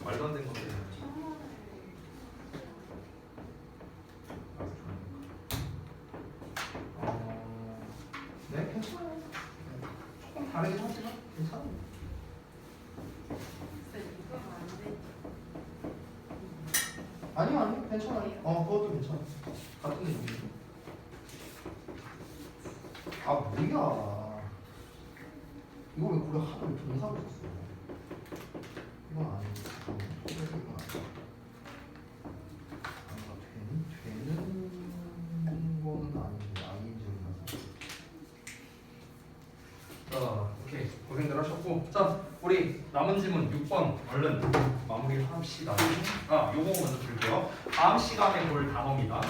말도 안 되는 건데. 네, 괜찮아요. 조금 다르긴 하지만 괜찮아요. 아니요, 괜찮아요. 그것도 괜찮아. 같은 느낌이죠. 뭐야? 이거 왜 우리 하도 동사를 썼어? 이건 아니고, 이건 되는 거는 아닌데 아닌지 몰라서. 오케이, 고생들 하셨고, 자, 우리 남은 질문 6번 얼른 마무리를 합시다. 요거 먼저 줄게요. 다음 시간에 볼 단어입니다.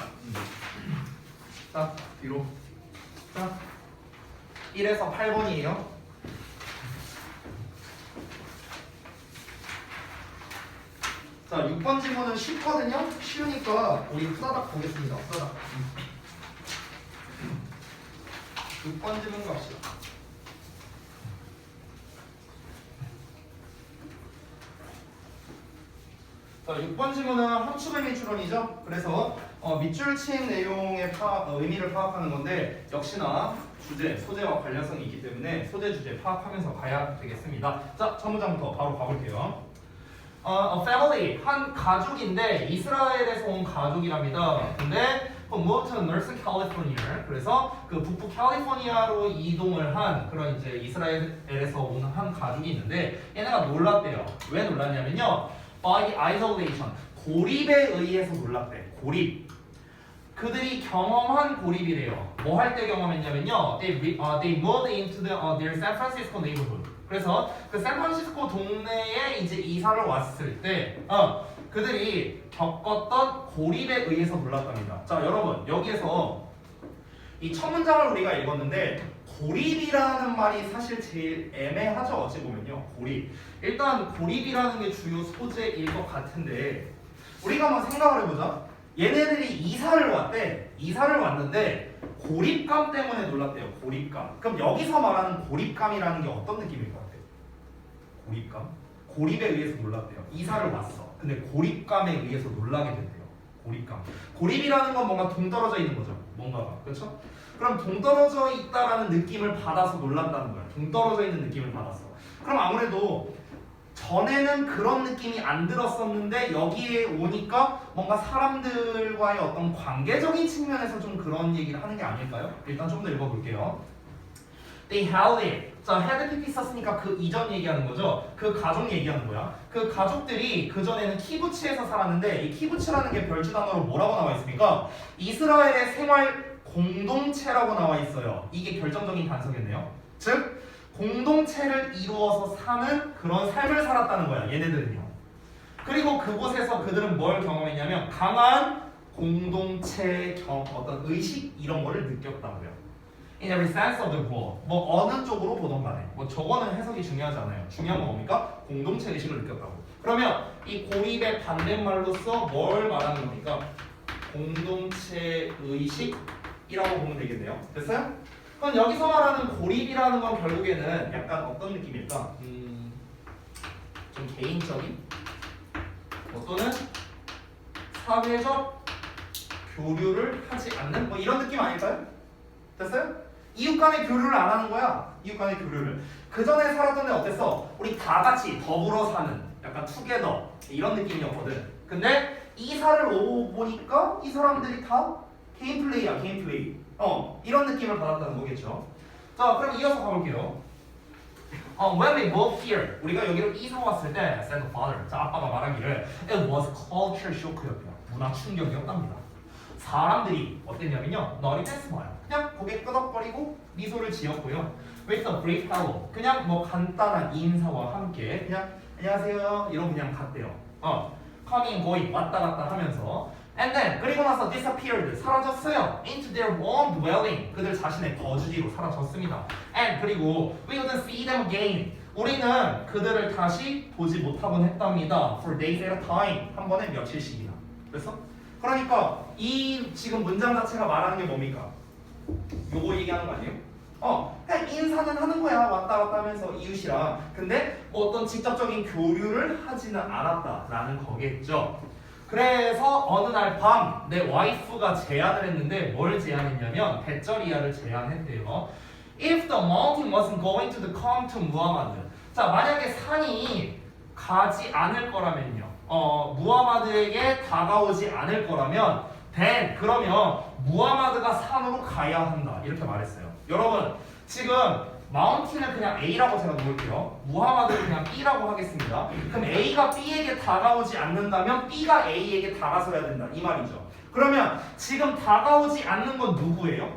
자, 뒤로. 자, 1에서 8번이에요. 자, 6번 질문은 쉽거든요. 쉬우니까 우리 후다닥 보겠습니다. 후다닥. 6번 질문 갑시다. 자, 6번 질문은 함축의 미추론이죠. 그래서 밑줄 친 내용의 의미를 파악하는 건데 역시나 주제, 소재와 관련성이 있기 때문에 소재, 주제 파악하면서 가야 되겠습니다. 자, 첫 문장부터 바로 가볼게요. A family, 한 가족인데 이스라엘에서 온 가족이랍니다. 근데 moved to North California. 그래서 그 북부 캘리포니아로 이동을 한 그런 이제 이스라엘에서 온 한 가족이 있는데 얘네가 놀랐대요. 왜 놀랐냐면요. By isolation, 고립에 의해서 놀랐대. 고립. 그들이 경험한 고립이래요. 뭐 할 때 경험했냐면요. They moved into their San Francisco neighborhood. 그래서 그 샌프란시스코 동네에 이제 이사를 왔을 때 그들이 겪었던 고립에 의해서 놀랐답니다. 자, 여러분 여기에서 이 첫 문장을 우리가 읽었는데 고립이라는 말이 사실 제일 애매하죠. 어찌 보면요. 고립. 일단 고립이라는 게 주요 소재일 것 같은데 우리가 한번 생각을 해보자. 얘네들이 이사를 왔대. 이사를 왔는데 고립감 때문에 놀랐대요. 고립감. 그럼 여기서 말하는 고립감이라는 게 어떤 느낌일 것 같아요? 고립감? 고립에 의해서 놀랐대요. 이사를 왔어. 근데 고립감에 의해서 놀라게 된대요. 고립감. 고립이라는 건 뭔가 동떨어져 있는 거죠. 뭔가가. 그렇죠? 그럼 동떨어져 있다라는 느낌을 받아서 놀란다는 거야. 동떨어져 있는 느낌을 받았어. 그럼 아무래도 전에는 그런 느낌이 안 들었었는데 여기에 오니까 뭔가 사람들과의 어떤 관계적인 측면에서 좀 그런 얘기를 하는 게 아닐까요? 일단 좀 더 읽어볼게요. They held it. 자, had PP 썼으니까 그 이전 얘기하는 거죠. 그 가족 얘기하는 거야. 그 가족들이 그 전에는 키부츠에서 살았는데 이 키부츠라는 게 별주 단어로 뭐라고 나와 있습니까? 이스라엘의 생활 공동체라고 나와 있어요. 이게 결정적인 단서겠네요. 즉 공동체를 이루어서 사는 그런 삶을 살았다는 거야. 얘네들은요. 그리고 그곳에서 그들은 뭘 경험했냐면 강한 공동체 어떤 의식 이런 거를 느꼈다고요. In every sense of the word. 뭐 어느 쪽으로 보던 간에 뭐 저거는 해석이 중요하지 않아요. 중요한 건 뭡니까? 공동체 의식을 느꼈다고. 그러면 이 고립의 반대말로서 뭘 말하는 겁니까? 공동체 의식이라고 보면 되겠네요. 됐어요? 그럼 여기서 말하는 고립이라는 건 결국에는 약간 어떤 느낌일까? 좀 개인적인 또는 사회적 교류를 하지 않는 뭐 이런 느낌 아닐까요? 됐어요? 이웃 간의 교류를 안 하는 거야. 이웃 간의 교류를. 그 전에 살았던 데 어땠어? 우리 다 같이 더불어 사는 약간 투게더 이런 느낌이었거든. 근데 이사를 오고 보니까 이 사람들이 다 개인 플레이야. 개인 플레이. 이런 느낌을 받았다는 거겠죠. 자, 그럼 이어서 가볼게요. When we moved here, 우리가 여기로 이사 왔을 때, said the father, 자 아빠가 말하기를, it was culture shock였대요. 문화 충격이었답니다. 사람들이 어땠냐면요, 너릿했어요. 그냥 고개 끄덕거리고 미소를 지었고요. With a brief hello, 그냥 뭐 간단한 인사와 함께 그냥 안녕하세요 이러고 그냥 갔대요. coming, going, 왔다 갔다 하면서. And then 그리고 나서 disappeared 사라졌어요. into their own dwelling 그들 자신의 거주지로 사라졌습니다. And 그리고 we wouldn't see them again 우리는 그들을 다시 보지 못하곤 했답니다. For days at a time 한 번에 며칠씩이나. 그래서 그러니까 이 지금 문장 자체가 말하는 게 뭡니까? 요거 얘기하는 거 아니에요? 그냥 인사는 하는 거야. 왔다 갔다 하면서 이웃이랑. 근데 뭐 어떤 직접적인 교류를 하지는 않았다라는 거겠죠. 그래서 어느 날 밤 내 와이프가 제안을 했는데 뭘 제안했냐면 배절이야를 제안했대요. If the mountain wasn't going to come to 무하마드. 자, 만약에 산이 가지 않을 거라면요. 무하마드에게 다가오지 않을 거라면 then 그러면 무하마드가 산으로 가야 한다. 이렇게 말했어요. 여러분 지금 마운틴을 그냥 A라고 제가 놓을게요. 무하마드를 그냥 B라고 하겠습니다. 그럼 A가 B에게 다가오지 않는다면 B가 A에게 다가서야 된다. 이 말이죠. 그러면 지금 다가오지 않는 건 누구예요?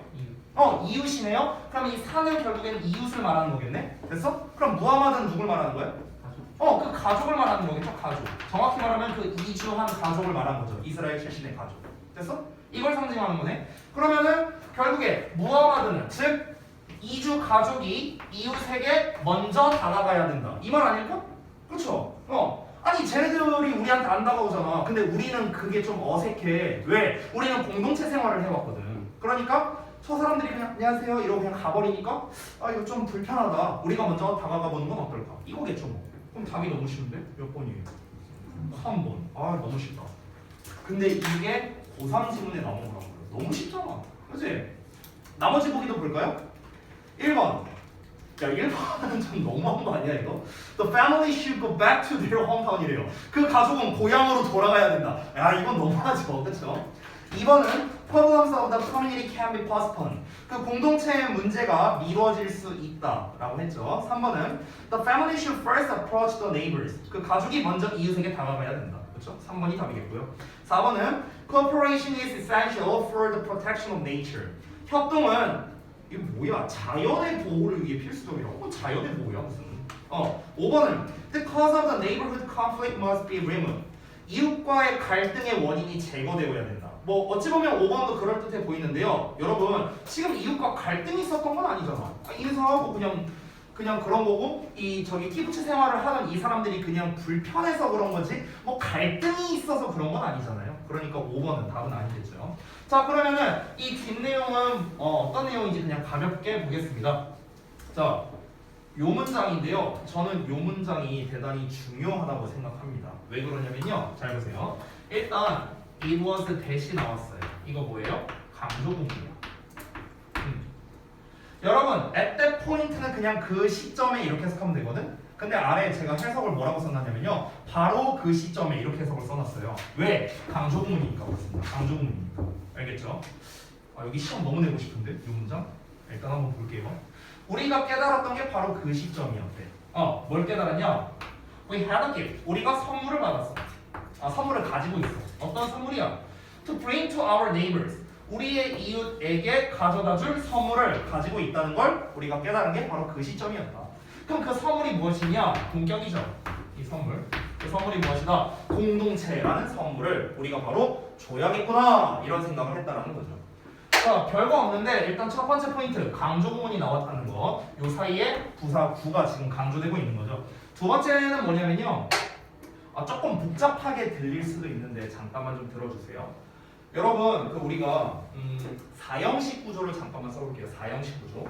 이웃이네요? 그럼 이 산은 결국엔 이웃을 말하는 거겠네? 됐어? 그럼 무하마드는 누굴 말하는 거예요? 그 가족을 말하는 거겠죠? 가족. 정확히 말하면 그 이주한 가족을 말하는 거죠. 이스라엘 출신의 가족. 됐어? 이걸 상징하는 거네. 그러면은 결국에 무하마드는 즉 이주 가족이 이웃에게 먼저 다가가야 된다. 이 말 아닐까? 그렇죠? 아니 쟤네들이 우리한테 안 다가오잖아. 근데 우리는 그게 좀 어색해. 왜? 우리는 공동체 생활을 해왔거든. 그러니까 저 사람들이 그냥 안녕하세요 이러고 그냥 가버리니까 이거 좀 불편하다. 우리가 먼저 다가가 보는 건 어떨까? 이거겠죠 뭐. 그럼 답이 너무 쉬운데? 몇 번이에요? 3번. 너무 쉽다. 근데 이게 고3 지문에 나온 거라고요. 너무 쉽잖아. 그치? 나머지 보기도 볼까요? 1번. 야, 1번은 좀 너무한 거 아니야 이거? The family should go back to their hometown이래요. 그 가족은 고향으로 돌아가야 된다. 야, 이건 너무하죠. 그쵸? 2번은 Problems of the community can be postponed. 그 공동체의 문제가 미뤄질 수 있다라고 했죠. 3번은 The family should first approach the neighbors. 그 가족이 먼저 이웃에게 다가가야 된다. 그렇죠? 3번이 답이겠고요. 4번은 cooperation is essential for the protection of nature. 협동은 이거 뭐야? 자연의 보호를 위해 필수적이라고? 자연의 보호야 무슨? 5번은 the cause of the neighborhood conflict must be removed. 이웃과의 갈등의 원인이 제거되어야 된다. 뭐 어찌 보면 5번도 그럴듯해 보이는데요. 여러분 지금 이웃과 갈등이 있었던 건 아니잖아. 인사하고 그냥 그런 거고 저기 키부츠 생활을 하는 이 사람들이 그냥 불편해서 그런 거지 뭐 갈등이 있어서 그런 건 아니잖아요. 그러니까 5번은 답은 아니겠죠. 자 그러면은 이 뒷내용은 어떤 내용인지 그냥 가볍게 보겠습니다. 자, 요 문장인데요. 저는 요 문장이 대단히 중요하다고 생각합니다. 왜 그러냐면요. 잘 보세요. 일단 it was 대시 나왔어요. 이거 뭐예요? 강조구문이야. 여러분 at that point는 그냥 그 시점에 이렇게 해석하면 되거든. 근데 아래 제가 해석을 뭐라고 써놨냐면요. 바로 그 시점에 이렇게 해석을 써놨어요. 왜? 강조구문이니까 그렇습니다. 강조구문이니까. 알겠죠? 여기 시험 너무 내고 싶은데 이 문장? 일단 한번 볼게요. 우리가 깨달았던 게 바로 그 시점이었대. 뭘 깨달았냐? We had a gift. 우리가 선물을 받았어. 선물을 가지고 있어. 어떤 선물이야? To bring to our neighbors. 우리의 이웃에게 가져다줄 선물을 가지고 있다는 걸 우리가 깨달은 게 바로 그 시점이었다. 그럼 그 선물이 무엇이냐? 동격이죠. 이 선물. 그 선물이 무엇이다? 공동체라는 선물을 우리가 바로 줘야겠구나 이런 생각을 했다라는 거죠. 자, 별거 없는데 일단 첫 번째 포인트 강조구문이 나왔다는 거. 요 사이에 부사 구가 지금 강조되고 있는 거죠. 두 번째는 뭐냐면요. 조금 복잡하게 들릴 수도 있는데 잠깐만 좀 들어주세요. 여러분 그 우리가 4형식 구조를 잠깐만 써볼게요. 4형식 구조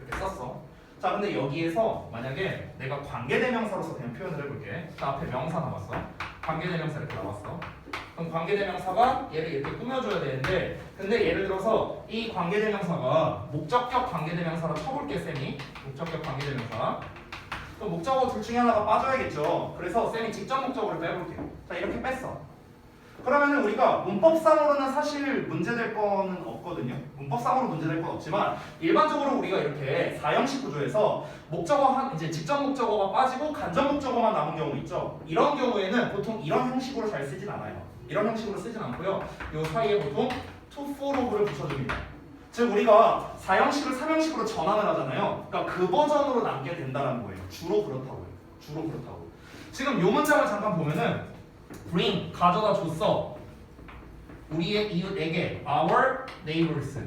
이렇게 썼어. 자 근데 여기에서 만약에 내가 관계대명사로서 그냥 표현을 해볼게. 자 앞에 명사 나왔어. 관계대명사 이렇게 나왔어. 그럼 관계대명사가 얘를 이렇게 꾸며줘야 되는데 근데 예를 들어서 이 관계대명사가 목적격 관계대명사로 쳐볼게 쌤이. 목적격 관계대명사. 그럼 목적어 둘 중에 하나가 빠져야겠죠. 그래서 쌤이 직접 목적어를 빼볼게요. 자 이렇게 뺐어. 그러면은 우리가 문법상으로는 사실 문제될 거는 없거든요. 문법상으로 문제될 건 없지만 일반적으로 우리가 이렇게 4형식 구조에서 목적어 이제 직접 목적어가 빠지고 간접 목적어만 남은 경우 있죠. 이런 경우에는 보통 이런 형식으로 잘 쓰진 않아요. 이런 형식으로 쓰진 않고요. 요 사이에 보통 to for of를 붙여줍니다. 즉 우리가 4형식을 3형식으로 전환을 하잖아요. 그러니까 그 버전으로 남게 된다는 거예요. 주로 그렇다고요. 지금 요 문장을 잠깐 보면은 bring 가져다 줬어. 우리의 이웃에게 our neighbors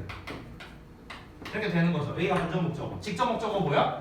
이렇게 되는 거죠. 여기가 간접 목적어. 직접 목적어 뭐야?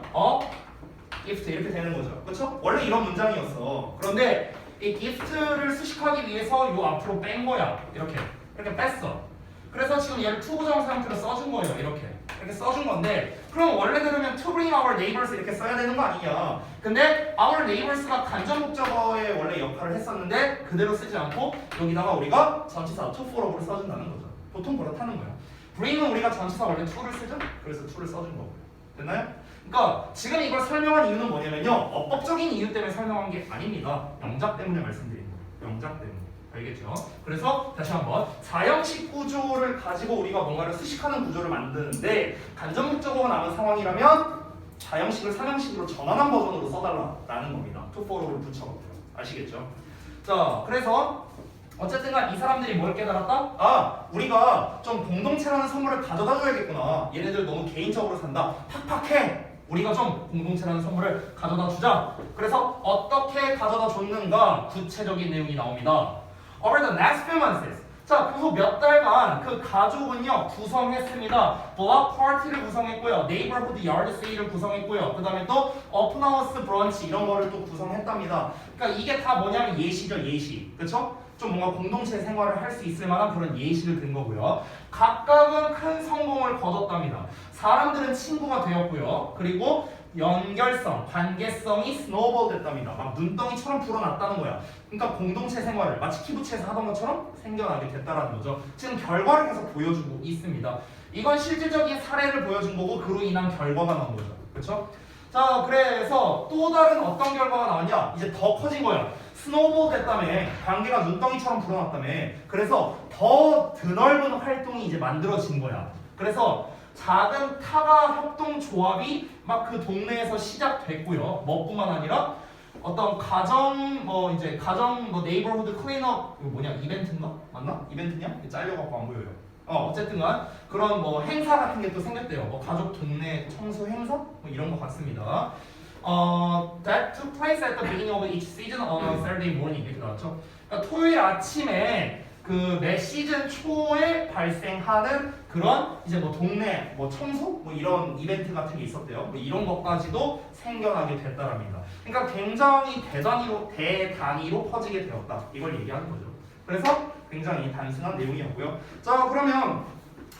gift 이렇게 되는 거죠. 그렇죠? 원래 이런 문장이었어. 그런데 이 gift를 수식하기 위해서 요 앞으로 뺀 거야. 이렇게 뺐어. 그래서 지금 얘를 to 부정사 형태로 써준 거예요. 이렇게 써준 건데 그럼 원래대로면 to bring our neighbors 이렇게 써야 되는 거 아니냐. 근데 our neighbors가 간접 목적어의 원래 역할을 했었는데 그대로 쓰지 않고 여기다가 우리가 전치사 to for of를 써준다는 거죠. 보통 그렇다는 거야. bring은 우리가 전치사 원래 to를 쓰죠. 그래서 to를 써준 거고요. 됐나요? 그러니까 지금 이걸 설명한 이유는 뭐냐면요. 어법적인 이유 때문에 설명한 게 아닙니다. 영작 때문에 말씀드린 거예요. 영작 때문에. 알겠죠? 그래서 다시 한번 4형식 구조를 가지고 우리가 뭔가를 수식하는 구조를 만드는데 간접 목적어가 남은 상황이라면 4형식을 3형식으로 전환한 버전으로 써달라라는 겁니다. to for of를 붙여갖고요. 아시겠죠? 자, 그래서 어쨌든간 이 사람들이 뭘 깨달았다? 우리가 좀 공동체라는 선물을 가져다 줘야겠구나. 얘네들 너무 개인적으로 산다. 팍팍해. 우리가 좀 공동체라는 선물을 가져다 주자. 그래서 어떻게 가져다 줬는가 구체적인 내용이 나옵니다. Over the next few months. 자, 그 후 몇 달간 그 가족은요 구성했습니다. block party를 구성했고요, neighborhood yard sale를 구성했고요, 그 다음에 또 open house brunch 이런 거를 또 구성했답니다. 그러니까 이게 다 뭐냐면 예시죠, 예시. 그렇죠? 좀 뭔가 공동체 생활을 할 수 있을 만한 그런 예시를 든 거고요. 각각은 큰 성공을 거뒀답니다. 사람들은 친구가 되었고요. 그리고 연결성, 관계성이 스노우볼 됐답니다. 막 눈덩이처럼 불어났다는 거야. 그러니까 공동체 생활을 마치 키부츠에서 하던 것처럼 생겨나게 됐다라는 거죠. 지금 결과를 계속 보여주고 있습니다. 이건 실질적인 사례를 보여준 거고 그로 인한 결과가 나온 거죠. 그렇죠? 자, 그래서 또 다른 어떤 결과가 나왔냐? 이제 더 커진 거야. 스노우볼 됐다며. 관계가 눈덩이처럼 불어났다며. 그래서 더 드넓은 활동이 이제 만들어진 거야. 그래서 작은 타가 협동 조합이 막 그 동네에서 시작됐고요. 뭐뿐만 아니라 어떤 가정 뭐 이제 가정 뭐 네이버후드 클린업 이거 뭐냐 이벤트인가 맞나 이벤트냐 잘려갖고 안 보여요. 어쨌든간 그런 뭐 행사 같은 게 또 생겼대요. 뭐 가족 동네 청소 행사 뭐 이런 것 같습니다. That took place at the beginning of each season on Saturday morning 이렇게 나왔죠. 그러니까 토요일 아침에 그 매 시즌 초에 발생하는 그런 이제 뭐 동네 뭐 청소 뭐 이런 이벤트 같은 게 있었대요. 뭐 이런 것까지도 생겨나게 됐다랍니다. 그러니까 굉장히 대단위로 퍼지게 되었다. 이걸 얘기하는 거죠. 그래서 굉장히 단순한 내용이었고요. 자 그러면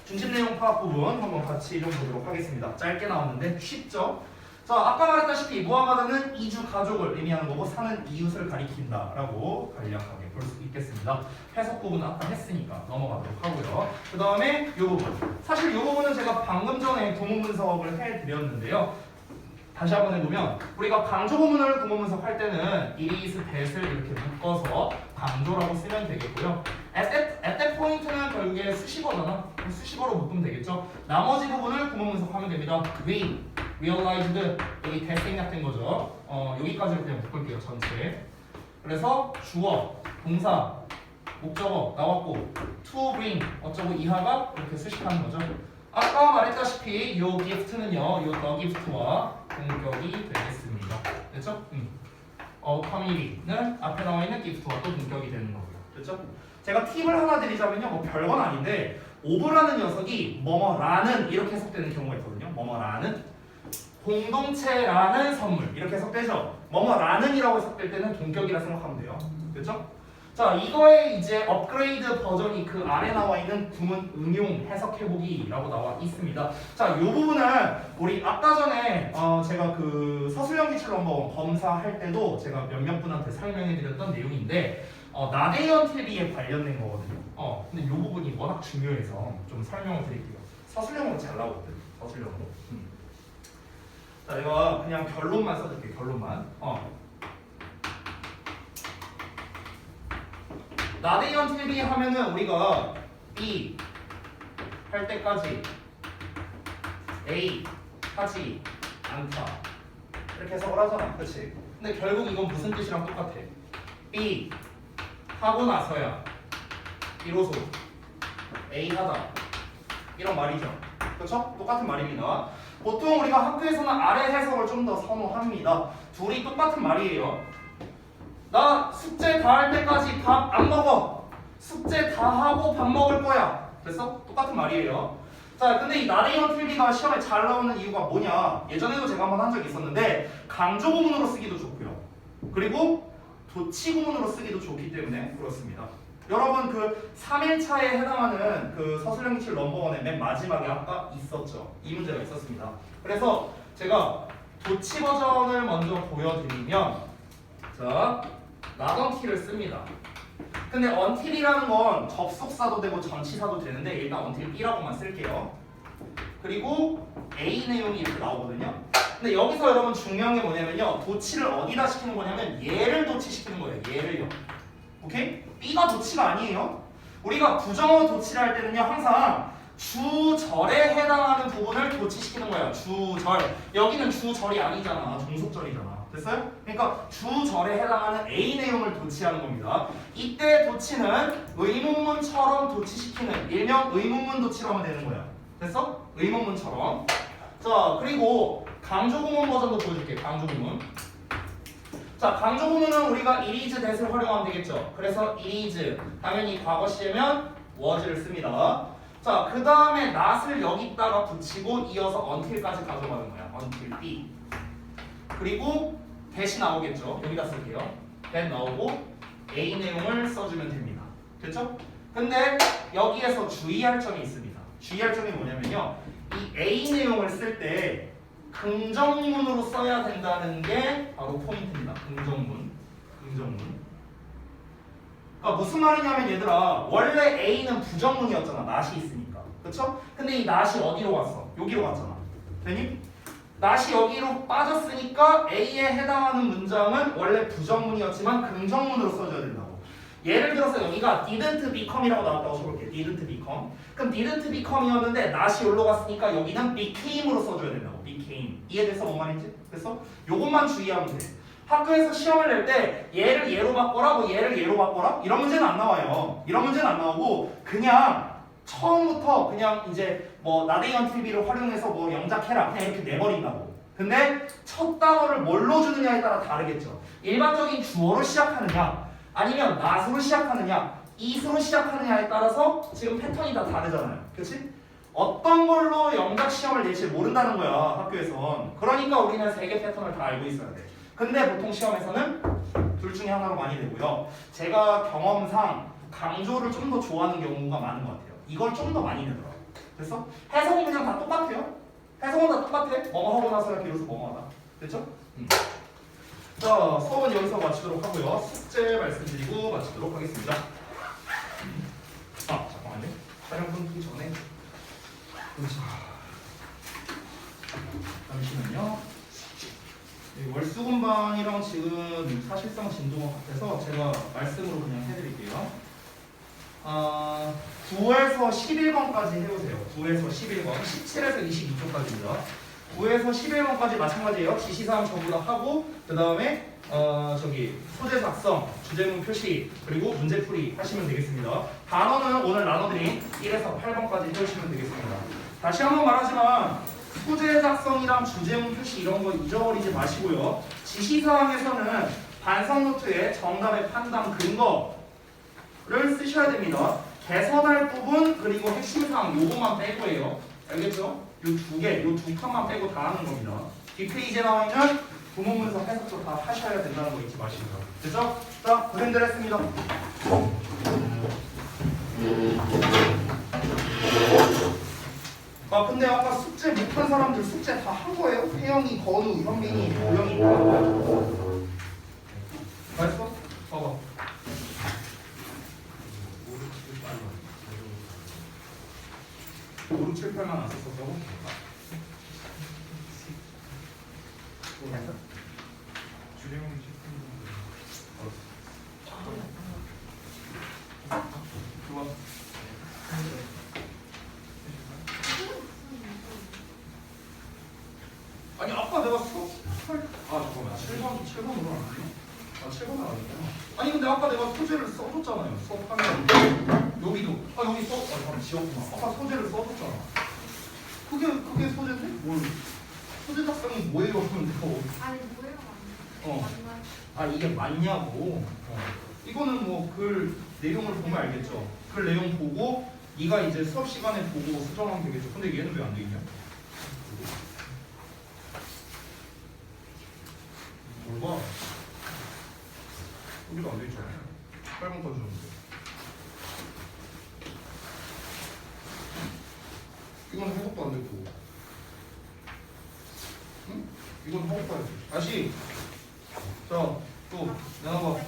중심 내용 파악 부분 한번 같이 좀 보도록 하겠습니다. 짧게 나왔는데 쉽죠? 자 아까 말했다시피 무하마드는 이주 가족을 의미하는 거고 사는 이웃을 가리킨다라고 간략하게 볼 수 있겠습니다. 해석 부분은 아까 했으니까 넘어가도록 하고요. 그 다음에 이 부분 사실 이 부분은 제가 방금 전에 구문 분석을 해드렸는데요. 다시 한번 해보면 우리가 강조 부분을 구문 분석할 때는 is, that을 이렇게 묶어서 강조라고 쓰면 되겠고요. at that point는 결국에 수식어잖아. 수식어로 묶으면 되겠죠. 나머지 부분을 구문 분석하면 됩니다. we realized 여기 that 생략된 거죠. 여기까지를 그냥 묶을게요. 전체. 그래서 주어, 동사, 목적어 나왔고 to bring 어쩌고 이하가 이렇게 수식하는 거죠. 아까 말했다시피 요 gift는요, 요 the gift와 동격이 되겠습니다. 됐죠? community는 앞에 나와 있는 gift와 또 동격이 되는 거고요. 됐죠? 제가 팁을 하나 드리자면요, 뭐 별건 아닌데 오브라는 녀석이 뭐뭐라는 이렇게 해석되는 경우가 있거든요. 뭐뭐라는 공동체라는 선물 이렇게 해석되죠. 뭐뭐라는이라고 해석될 때는 동격이라 생각하면 돼요. 그렇죠? 자 이거의 이제 업그레이드 버전이 그 아래 나와 있는 구문 응용 해석해보기라고 나와 있습니다. 자 이 부분은 우리 아까 전에 제가 그 서술형 기출 넘버 검사할 때도 제가 몇몇 분한테 설명해드렸던 내용인데 나대현 TV에 관련된 거거든요. 근데 이 부분이 워낙 중요해서 좀 설명을 드릴게요. 서술형으로 잘 나오거든. 서술형으로. 자 이거 그냥 결론만 써줄게요. 결론만. 나대현 TV 하면은 우리가 B 할 때까지 A 하지 않다 이렇게 해석을 하잖아. 그치? 근데 결국 이건 무슨 뜻이랑 똑같아. B 하고 나서야 비로소 A 하다 이런 말이죠. 그쵸? 똑같은 말입니다. 보통 우리가 학교에서는 아래 해석을 좀 더 선호합니다. 둘이 똑같은 말이에요. 나 숙제 다 할 때까지 밥 안 먹어. 숙제 다 하고 밥 먹을 거야. 됐어? 똑같은 말이에요. 자, 근데 이 나대현 TV가 시험에 잘 나오는 이유가 뭐냐? 예전에도 제가 한번 한 적이 있었는데 강조 구문으로 쓰기도 좋고요. 그리고 도치 구문으로 쓰기도 좋기 때문에 그렇습니다. 여러분 그 3일차에 해당하는 그 서술형 기출 넘버1의 맨 마지막에 아까 있었죠. 이 문제가 있었습니다. 그래서 제가 도치 버전을 먼저 보여드리면 자 not until을 씁니다. 근데 until이라는 건 접속사도 되고 전치사도 되는데 일단 until B라고만 쓸게요. 그리고 A 내용이 이렇게 나오거든요. 근데 여기서 여러분 중요한 게 뭐냐면요. 도치를 어디다 시키는 거냐면 얘를 도치시키는 거예요. 얘를요. 오케이? B가 도치가 아니에요. 우리가 부정어 도치를 할 때는요. 항상 주절에 해당하는 부분을 도치시키는 거예요. 주절. 여기는 주절이 아니잖아. 종속절이잖아. 됐어요? 그러니까 주절에 해당하는 A 내용을 도치하는 겁니다. 이때 도치는 의문문처럼 도치시키는 일명 의문문 도치로 하면 되는 거야. 됐어? 의문문처럼. 자 그리고 강조구문 버전도 보여줄게. 강조구문. 자 강조구문은 우리가 it is that을 활용하면 되겠죠. 그래서 it is 당연히 과거 시제면 was를 씁니다. 자 그 다음에 not을 여기다가 붙이고 이어서 until까지 가져가는 거야. until B. 그리고 that이 나오겠죠. 여기다 쓸게요. that 나오고 A 내용을 써주면 됩니다. 됐죠? 근데 여기에서 주의할 점이 있습니다. 주의할 점이 뭐냐면요. 이 A 내용을 쓸 때 긍정문으로 써야 된다는 게 바로 포인트입니다. 긍정문. 그러니까 무슨 말이냐면 얘들아 원래 A는 부정문이었잖아. not이 있으니까. 그쵸? 근데 이 not이 어디로 갔어? 여기로 갔잖아. 되니? not이 여기로 빠졌으니까 A에 해당하는 문장은 원래 부정문이었지만 긍정문으로 써줘야 된다고. 예를 들어서 여기가 didn't become이라고 나왔다고 쳐볼게. didn't become. 그럼 didn't become이었는데 not이 여기로 갔으니까 여기는 became으로 써줘야 된다고. became. 이해돼서 뭔 말인지? 됐어? 요것만 주의하면 돼. 학교에서 시험을 낼 때 얘를 얘로 바꿔라, 뭐 얘를 얘로 바꿔라 이런 문제는 안 나와요. 이런 문제는 안 나오고 그냥 처음부터 그냥 이제 뭐 나대현 TV를 활용해서 뭐 영작해라 그냥 이렇게 내버린다고. 근데 첫 단어를 뭘로 주느냐에 따라 다르겠죠. 일반적인 주어로 시작하느냐 아니면 not으로 시작하느냐 it으로 시작하느냐에 따라서 지금 패턴이 다 다르잖아요. 그렇지? 어떤 걸로 영작 시험을 낼지 모른다는 거야 학교에선. 그러니까 우리는 세 개 패턴을 다 알고 있어야 돼. 근데 보통 시험에서는 둘 중에 하나로 많이 내고요. 제가 경험상 강조를 좀 더 좋아하는 경우가 많은 것 같아요. 이걸 좀 더 많이 내더라고요. 됐어? 해석은 그냥 다 똑같아요. 해석은 다 똑같아. 뭐뭐 하고 나서야 비로소 뭐뭐 하다. 됐죠? 자, 수업은 여기서 마치도록 하고요. 숙제 말씀드리고 마치도록 하겠습니다. 아, 잠깐만요. 촬영 끊기 전에. 잠시만요. 월수금반이랑 지금 사실상 진도가 같아서 제가 말씀으로 그냥 해드릴게요. 9에서 11번까지 해보세요. 9에서 11번, 17에서 22초까지입니다. 9에서 11번까지 마찬가지예요. 지시사항 전부 다 하고 그 다음에 소재 작성, 주제문 표시 그리고 문제풀이 하시면 되겠습니다. 단어는 오늘 나눠드린 1에서 8번까지 해주시면 되겠습니다. 다시 한번 말하지만 소재 작성이랑 주제문 표시 이런 거 잊어버리지 마시고요. 지시사항에서는 반성 노트에 정답의 판단 근거를 쓰셔야 됩니다. 개선할 부분 그리고 핵심 사항 요거만 빼고예요. 알겠죠? 요 두 개, 요 두 칸만 빼고 다 하는 겁니다. 뒷페이지에 나와 있는 부문문서 해석도 다 하셔야 된다는 거 잊지 마시고요. 됐죠? 자, 고생들 했습니다. 근데 아까 숙제 못한 사람들 숙제 다 한 거예요? 혜영이, 건우, 현민이, 도영이 다 했어? 봐봐. 5, 6, 7, 8만 안 썼었다고? 주례문 10분 좋아. 아니 아까 내가 잠깐만 7번으로 안 했네. 7번을 안 했구나. 아니 근데 아까 내가 소재를 써줬잖아요. 수업하면 여기도 여기 잠깐 지웠구나. 아까 소재를 써줬잖아. 그게 소재인데? 뭘 소재 작성이 뭐예요? 그런데 아니 뭐예요? 이게 맞냐고. 이거는 뭐 글 내용을 보면 알겠죠. 글 내용 보고 네가 이제 수업 시간에 보고 수정하면 되겠죠. 근데 얘는 왜 안 돼 있냐? 뭘 봐? 여기도 안 돼 있잖아. 8번까지 줬는데. 이건 해석도 안 됐고. 응? 이건 해석도 안 됐어. 다시. 자, 또 나눠봐.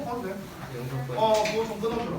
봐도 돼. 영상 그거 좀 끊어주라.